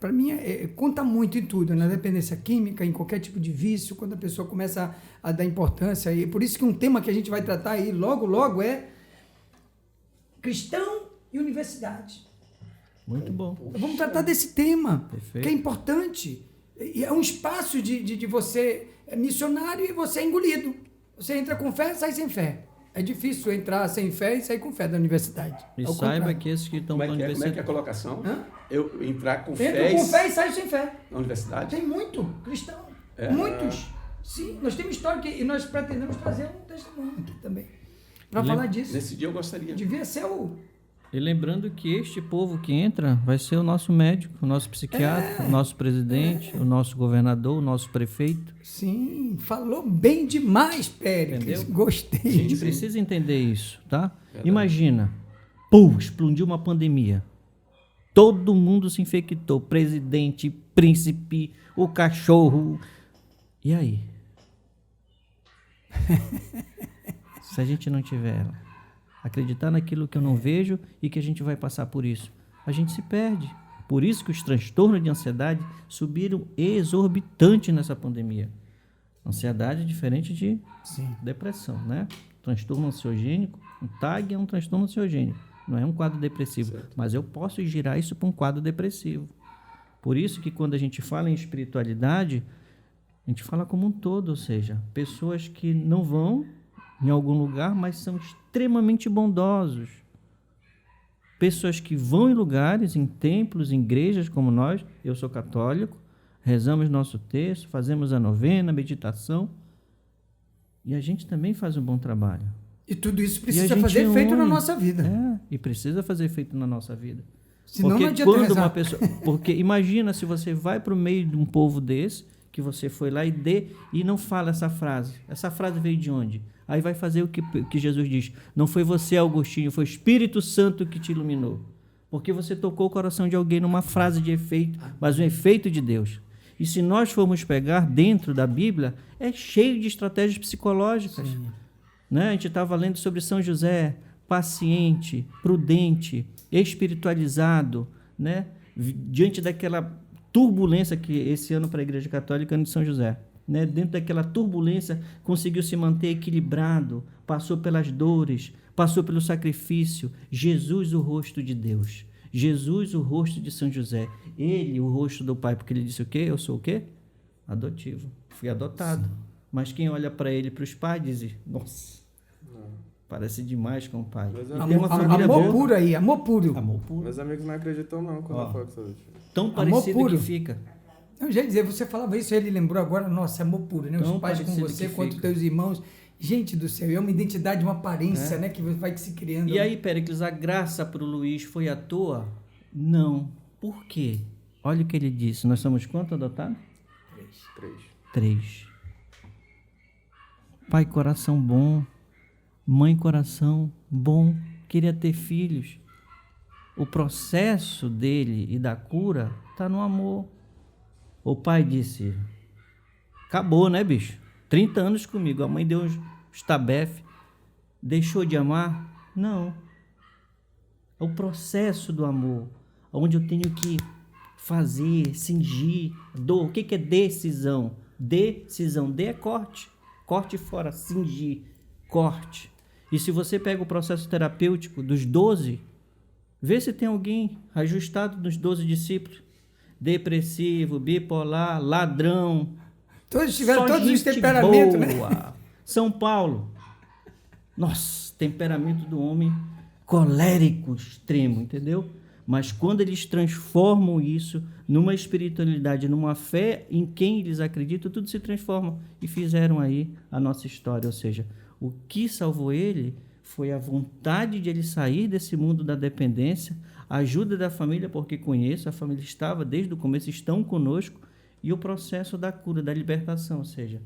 Para mim conta muito em tudo, na dependência química, em qualquer tipo de vício, quando a pessoa começa a dar importância. E por isso que um tema que a gente vai tratar aí logo é cristão e universidade. Muito bom. Vamos tratar desse tema, Perfeito. que é importante. E é um espaço de você é missionário e você é engolido. Você entra com fé, sai sem fé. É difícil entrar sem fé e sair com fé da universidade. E Ao saiba contrário. que esses que estão Como na é que é a universidade... colocação? Hã? Eu entrar com Entra fé com fé e sai sem fé. na universidade? Tem muito cristão. Muitos. Sim, nós temos história e nós pretendemos trazer um testemunho aqui também. Para falar disso. Nesse dia eu gostaria. Devia ser o... E lembrando que este povo que entra vai ser o nosso médico, o nosso psiquiatra, o nosso presidente, o nosso governador, o nosso prefeito. Sim, falou bem demais, Péricles. Entendeu? Gostei. A gente precisa entender isso, tá? Imagina, explodiu uma pandemia. Todo mundo se infectou, presidente, príncipe, o cachorro. E aí? Se a gente não tiver acreditar naquilo que eu não vejo e que a gente vai passar por isso, a gente se perde. Por isso que os transtornos de ansiedade subiram exorbitante nessa pandemia. Ansiedade é diferente de depressão, né? Transtorno ansiogênico, um TAG é um transtorno ansiogênico, não é um quadro depressivo, certo. Mas eu posso girar isso para um quadro depressivo. Por isso que quando a gente fala em espiritualidade, a gente fala como um todo, ou seja, pessoas que não vão em algum lugar, mas são extremamente bondosos. Pessoas que vão em lugares, em templos, em igrejas como nós, eu sou católico, rezamos nosso texto, fazemos a novena, a meditação, e a gente também faz um bom trabalho. E tudo isso precisa fazer efeito na nossa vida. E precisa fazer efeito na nossa vida. Senão porque não adianta quando rezar. uma pessoa, porque imagina se você vai para o meio de um povo desse, que você foi lá e não fala essa frase. Essa frase veio de onde? Aí vai fazer o que Jesus diz. Não foi você, Agostinho, foi o Espírito Santo que te iluminou. Porque você tocou o coração de alguém numa frase de efeito, mas um efeito de Deus. E se nós formos pegar dentro da Bíblia, é cheio de estratégias psicológicas. Né? A gente estava lendo sobre São José, paciente, prudente, espiritualizado, né? Diante daquela turbulência que esse ano para a Igreja Católica é ano de São José. né? Dentro daquela turbulência, conseguiu se manter equilibrado, passou pelas dores, passou pelo sacrifício. Jesus, o rosto de Deus. Jesus, o rosto de São José. Ele, o rosto do Pai, porque ele disse o quê? Eu sou o quê? Adotivo. Fui adotado. Sim. Mas quem olha para ele, para os pais, diz, nossa, parece demais com o pai. Tem uma família amor boa. Puro aí, amor puro. Amor puro. Meus amigos não acreditam não quando eu falo que sou adotivo. Tão parecido que fica. Eu já ia dizer, você falava isso, ele lembrou agora, nossa, amor puro, né? Os pais com você, quanto teus irmãos. Gente do céu, é uma identidade, uma aparência, né? Que vai se criando. E aí, Péricles, a graça para o Luiz foi à toa? Não. Por quê? Olha o que ele disse. Nós somos quanto adotados? 3. Pai, coração bom. Mãe, coração bom. Queria ter filhos. O processo dele e da cura está no amor. O pai disse, acabou, né, bicho? 30 anos comigo. A mãe deu uns tabefe. Deixou de amar? Não. É o processo do amor, onde eu tenho que fazer, cingir, dor. O que é decisão? Decisão. D é corte. Corte fora, cingir, corte. E se você pega o processo terapêutico dos 12, vê se tem alguém ajustado nos 12 discípulos. Depressivo, bipolar, ladrão. Todos tiveram todos os temperamentos, né? São Paulo. Nossa, temperamento do homem colérico extremo, entendeu? Mas quando eles transformam isso numa espiritualidade, numa fé em quem eles acreditam, tudo se transforma. E fizeram aí a nossa história. Ou seja, o que salvou ele foi a vontade de ele sair desse mundo da dependência, a ajuda da família, porque conheço, a família estava desde o começo, estão conosco, e o processo da cura, da libertação. Ou seja,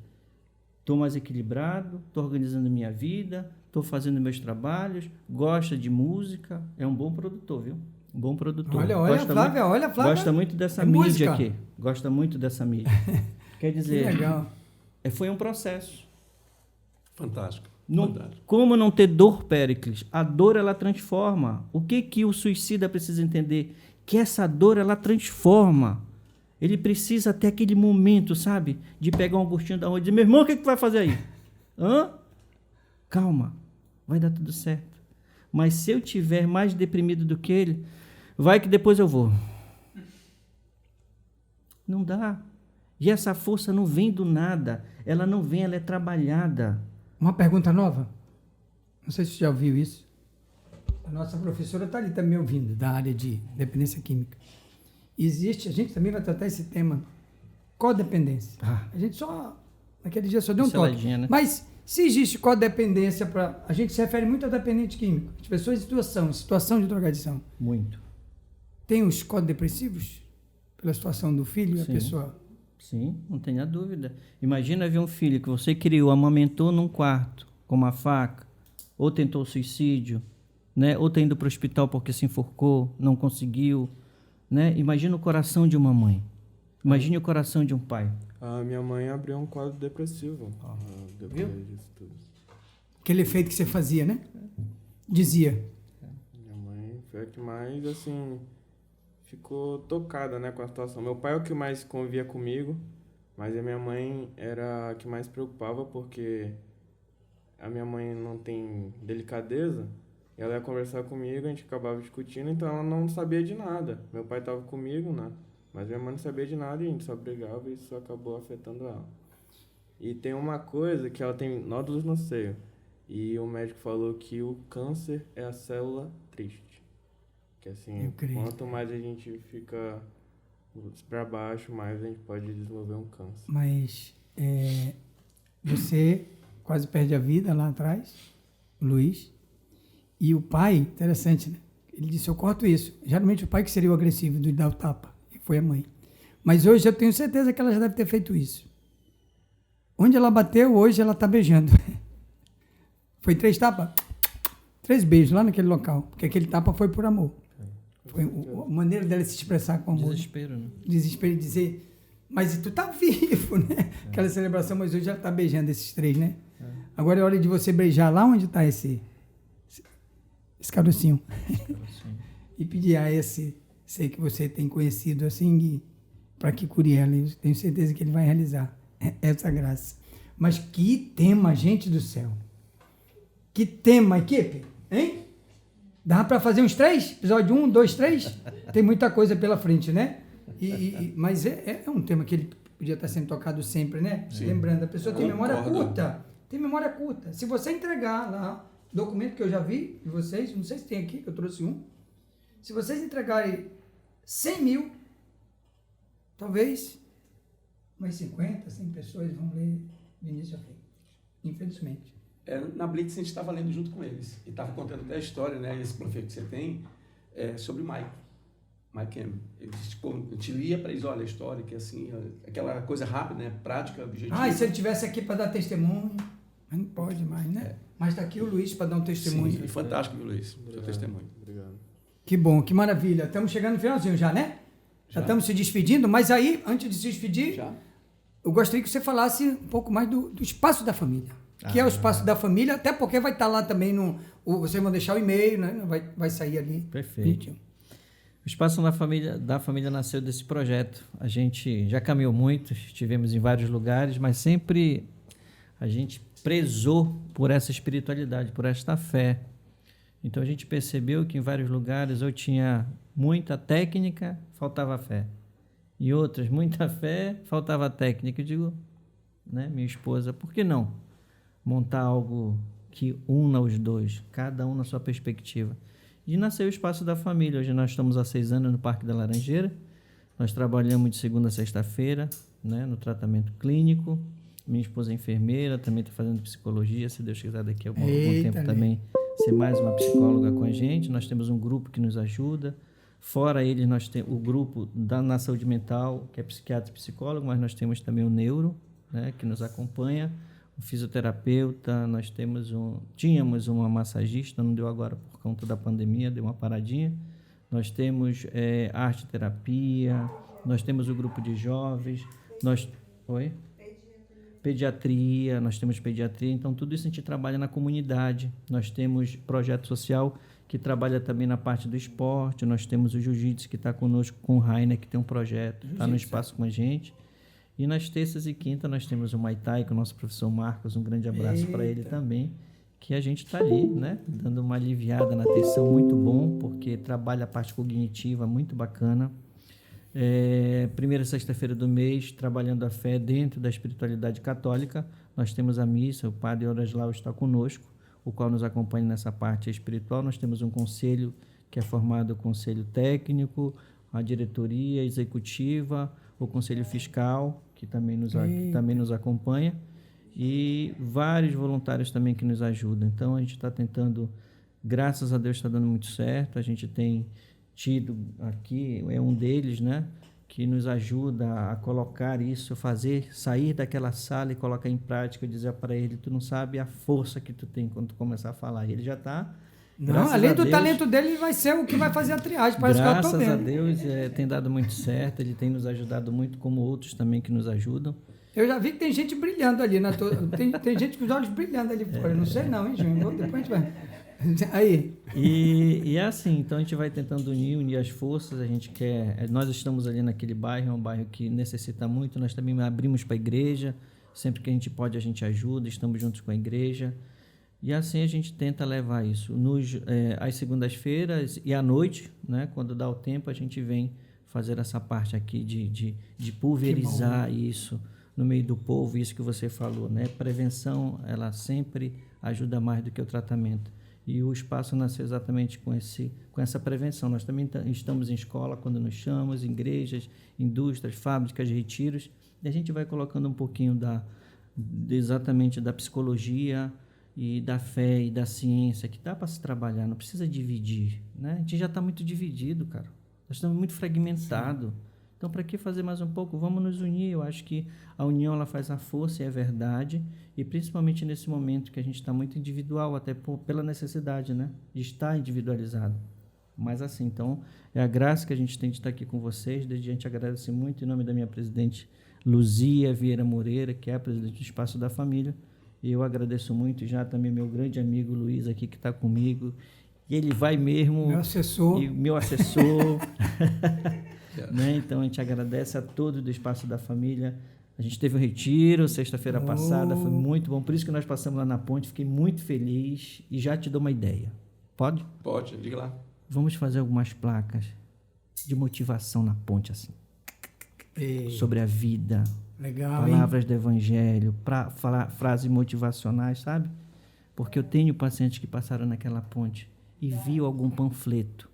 estou mais equilibrado, estou organizando minha vida, estou fazendo meus trabalhos, gosta de música, é um bom produtor, viu? Um bom produtor. Olha, Flávia. Gosta muito dessa mídia música aqui. Gosta muito dessa mídia. Quer dizer, que legal. Foi um processo. Fantástico. Como não ter dor, Péricles? A dor, ela transforma. O que o suicida precisa entender? Que essa dor, ela transforma. Ele precisa ter aquele momento, sabe? De pegar um gostinho da onde e dizer, meu irmão, o que tu vai fazer aí? Calma, vai dar tudo certo. Mas se eu tiver mais deprimido do que ele, vai que depois eu vou. Não dá. E essa força não vem do nada. Ela não vem, ela é trabalhada. Uma pergunta nova. Não sei se você já ouviu isso. A nossa professora está ali também ouvindo, da área de dependência química. Existe, a gente também vai tratar esse tema, codependência. A gente só, naquele dia só deu um toque. Né? Mas se existe codependência, a gente se refere muito a dependente químico, as pessoas em situação de drogadição. Muito. Tem os codepressivos? Pela situação do filho e a pessoa... Sim, não tenha dúvida. Imagina ver um filho que você criou, amamentou num quarto com uma faca, ou tentou suicídio, né? Ou está indo para o hospital porque se enforcou, não conseguiu. Né? Imagina o coração de uma mãe. Imagine o coração de um pai. A minha mãe abriu um quadro depressivo. Depois disso tudo. Aquele efeito que você fazia, né? Dizia. Minha mãe foi a que mais, assim, ficou tocada, né, com a situação. Meu pai é o que mais convivia comigo, mas a minha mãe era a que mais preocupava, porque a minha mãe não tem delicadeza. Ela ia conversar comigo, a gente acabava discutindo, então ela não sabia de nada. Meu pai estava comigo, né? Mas minha mãe não sabia de nada e a gente só brigava e isso acabou afetando ela. E tem uma coisa que ela tem nódulos no seio. E o médico falou que o câncer é a célula triste. Que assim, quanto mais a gente fica para baixo, mais a gente pode desenvolver um câncer. Mas você quase perde a vida lá atrás, Luiz. E o pai, interessante, né? Ele disse, eu corto isso. Geralmente o pai que seria o agressivo, do dar o tapa, e foi a mãe. Mas hoje eu tenho certeza que ela já deve ter feito isso. Onde ela bateu, hoje ela está beijando. Foi 3 tapas? 3 beijos lá naquele local, porque aquele tapa foi por amor. Foi a maneira dela se expressar com amor. Desespero, né? Desespero de dizer, mas tu tá vivo, né? Aquela celebração, mas hoje ela está beijando esses 3, né? Agora é hora de você beijar lá onde está esse carocinho. E pedir a sei que você tem conhecido assim, para que cure ela. Eu tenho certeza que ele vai realizar. essa graça. Mas que tema, gente do céu. Que tema, equipe, hein? Dá para fazer uns 3? Episódio 1, 2, 3? Tem muita coisa pela frente, né? Mas é um tema que ele podia estar sendo tocado sempre, né? Sim. Lembrando, a pessoa tem memória Concordo. curta. Tem memória curta. Se você entregar lá, documento que eu já vi de vocês, não sei se tem aqui, que eu trouxe um. Se vocês entregarem 100 mil, talvez umas 50, 100 pessoas vão ler do início ao fim. Infelizmente. Na Blitz a gente estava lendo junto com eles. E estava contando até a história, né? Esse profeta que você tem, sobre o Mike M. A gente lia para eles, olha, a história, que assim, aquela coisa rápida, né? Prática, objetiva. E se ele estivesse aqui para dar testemunho? Mas não pode mais, né? Mas está aqui o Luiz para dar um testemunho. Sim, fantástico, viu, Luiz? Seu testemunho. Obrigado. Que bom, que maravilha. Estamos chegando no finalzinho já, né? Já estamos se despedindo, mas aí, antes de se despedir, Já? eu gostaria que você falasse um pouco mais do espaço da família. Que é o espaço da família, até porque vai estar lá também vocês vão deixar o e-mail, né? Vai sair ali. Perfeito. Bonitinho. O Espaço da Família nasceu desse projeto. A gente já caminhou muito, estivemos em vários lugares, mas sempre a gente prezou por essa espiritualidade, por esta fé. Então a gente percebeu que em vários lugares eu tinha muita técnica, faltava fé. Em outras, muita fé, faltava técnica. Eu digo, né, minha esposa, por que não montar algo que una os dois, cada um na sua perspectiva? E nasceu o Espaço da Família. Hoje nós estamos há 6 anos no Parque da Laranjeira. Nós trabalhamos de segunda a sexta-feira, né, no tratamento clínico. Minha esposa é enfermeira, também está fazendo psicologia. Se Deus quiser, daqui a algum tempo também ser mais uma psicóloga com a gente. Nós temos um grupo que nos ajuda. Fora eles, nós temos o grupo na saúde mental, que é psiquiatra e psicólogo, mas nós temos também o neuro, né, que nos acompanha, o fisioterapeuta, tínhamos uma massagista, não deu agora por conta da pandemia, deu uma paradinha. Nós temos arte terapia, nós temos o grupo de jovens, pediatria, nós temos pediatria, então tudo isso a gente trabalha na comunidade. Nós temos projeto social que trabalha também na parte do esporte, nós temos o jiu-jitsu que está conosco com o Rainer, que tem um projeto, está no espaço com a gente. E nas terças e quintas nós temos o Muay Thai com o nosso professor Marcos, um grande abraço para ele também, que a gente está ali, né, dando uma aliviada na tensão, muito bom, porque trabalha a parte cognitiva, muito bacana. Primeira sexta-feira do mês, trabalhando a fé dentro da espiritualidade católica, nós temos a missa, o padre Oraslau está conosco, o qual nos acompanha nessa parte espiritual. Nós temos um conselho que é formado conselho técnico, a diretoria executiva, o conselho fiscal, que também nos acompanha, e vários voluntários também que nos ajudam. Então, a gente está tentando, graças a Deus está dando muito certo, a gente tem tido aqui, é um deles, né, que nos ajuda a colocar isso, sair daquela sala e colocar em prática. Eu dizia para ele, tu não sabe a força que tu tem quando tu começar a falar. E ele já está... Não, além do talento dele, vai ser o que vai fazer a triagem, parece que eu estou vendo. Graças a Deus, tem dado muito certo, ele tem nos ajudado muito, como outros também que nos ajudam. Eu já vi que tem gente brilhando ali, tem gente com os olhos brilhando ali fora. Eu não sei não, hein, Júnior? Depois a gente vai... Aí. E é assim, então a gente vai tentando unir as forças, nós estamos ali naquele bairro, é um bairro que necessita muito, nós também abrimos para a igreja, sempre que a gente pode a gente ajuda, estamos juntos com a igreja, e assim a gente tenta levar isso. Às segundas-feiras e à noite, né, quando dá o tempo, a gente vem fazer essa parte aqui de pulverizar isso no meio do povo, isso que você falou, né? Prevenção, ela sempre ajuda mais do que o tratamento. E o espaço nasceu exatamente com essa prevenção. Nós também estamos em escola, quando nos chamamos, em igrejas, indústrias, fábricas, retiros, e a gente vai colocando um pouquinho exatamente da psicologia e da fé e da ciência, que dá para se trabalhar, não precisa dividir, né? A gente já está muito dividido, cara. Nós estamos muito fragmentados. Então, para que fazer mais um pouco? Vamos nos unir. Eu acho que a união ela faz a força, e é verdade, e principalmente nesse momento que a gente está muito individual, até pela necessidade, né, de estar individualizado. Mas assim, então, é a graça que a gente tem de estar aqui com vocês. Desde a gente agradece muito em nome da minha presidente Luzia Vieira Moreira, que é a presidente do Espaço da Família. E eu agradeço muito, já também meu grande amigo Luiz aqui, que está comigo. E ele vai mesmo... Meu assessor. Né? Então, a gente agradece a todos do Espaço da Família. A gente teve um retiro sexta-feira passada, foi muito bom. Por isso que nós passamos lá na ponte, fiquei muito feliz e já te dou uma ideia. Pode? Pode, diga lá. Vamos fazer algumas placas de motivação na ponte, assim. Sobre a vida. Legal, Palavras do evangelho, para falar frases motivacionais, sabe? Porque eu tenho pacientes que passaram naquela ponte e viu algum panfleto.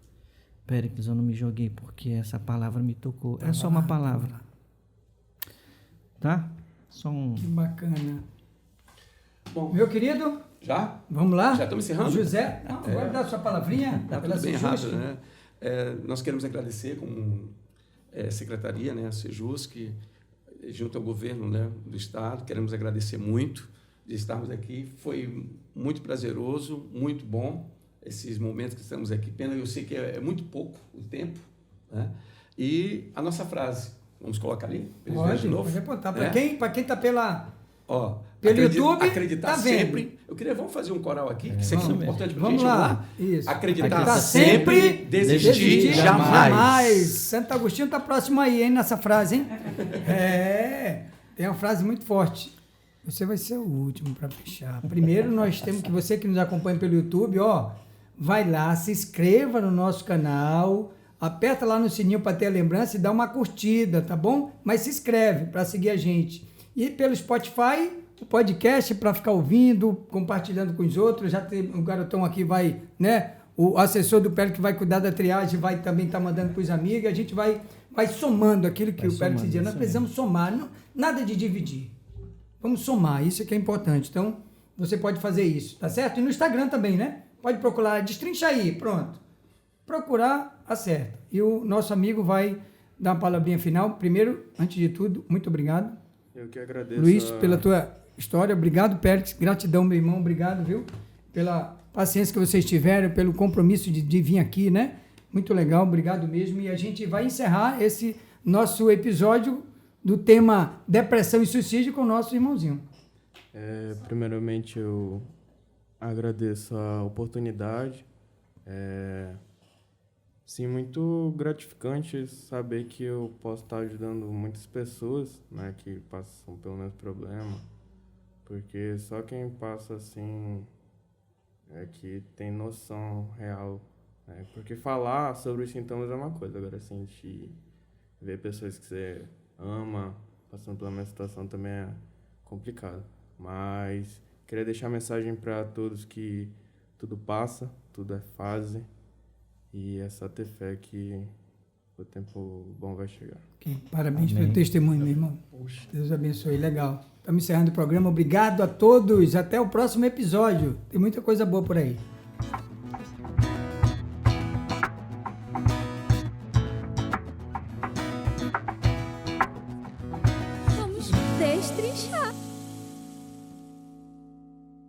Péricles, eu não me joguei porque essa palavra me tocou. É só uma palavra. Tá? Só um... Que bacana. Bom, Meu querido, já? vamos lá? Já estamos encerrando? José, não, agora dá a sua palavrinha. Tá pela tudo bem Sejusc. rápido, né? Nós queremos agradecer como secretaria, né, a Sejusc, junto ao governo, né, do Estado. Queremos agradecer muito de estarmos aqui. Foi muito prazeroso, muito bom esses momentos que estamos aqui. Pena, eu sei que é muito pouco o tempo, né? E a nossa frase, vamos colocar ali? Pra eles verem de novo. Pode apontar. Para quem está pelo Acreditar YouTube, acreditar tá vendo. sempre. Eu queria, vamos fazer um coral aqui, que isso aqui é importante para a Vamos gente. lá. Isso. Acreditar sempre, sempre, desistir jamais. Santo Agostinho está próximo aí, hein, nessa frase, hein? Tem uma frase muito forte. Você vai ser o último para fechar. Primeiro, nós temos que você que nos acompanha pelo YouTube, vai lá, se inscreva no nosso canal, aperta lá no sininho para ter a lembrança e dá uma curtida, tá bom? Mas se inscreve para seguir a gente. E pelo Spotify, o podcast para ficar ouvindo, compartilhando com os outros. Já tem o garotão aqui, vai, né? O assessor do Péricles que vai cuidar da triagem vai também estar mandando para os amigos. A gente vai somando aquilo que o Péricles dizia. Nós precisamos somar, nada de dividir. Vamos somar, isso é que é importante. Então, você pode fazer isso, tá certo? E no Instagram também, né? Pode procurar, destrincha aí, pronto. Procurar, acerta. E o nosso amigo vai dar uma palavrinha final. Primeiro, antes de tudo, muito obrigado. Eu que agradeço. Luiz, pela tua história. Obrigado, Péricles. Gratidão, meu irmão. Obrigado, viu? Pela paciência que vocês tiveram, pelo compromisso de vir aqui, né? Muito legal, obrigado mesmo. E a gente vai encerrar esse nosso episódio do tema depressão e suicídio com o nosso irmãozinho. Primeiramente, eu agradeço a oportunidade. Sim, muito gratificante saber que eu posso estar ajudando muitas pessoas, né, que passam pelo mesmo problema, porque só quem passa assim é que tem noção real, né? Porque falar sobre os sintomas é uma coisa, agora sentir, ver pessoas que você ama passando pela mesma situação também é complicado. Mas queria deixar a mensagem para todos que tudo passa, tudo é fase. E é só ter fé que o tempo bom vai chegar. Parabéns pelo testemunho, meu irmão. Deus abençoe. Legal. Estamos encerrando o programa. Obrigado a todos. Até o próximo episódio. Tem muita coisa boa por aí.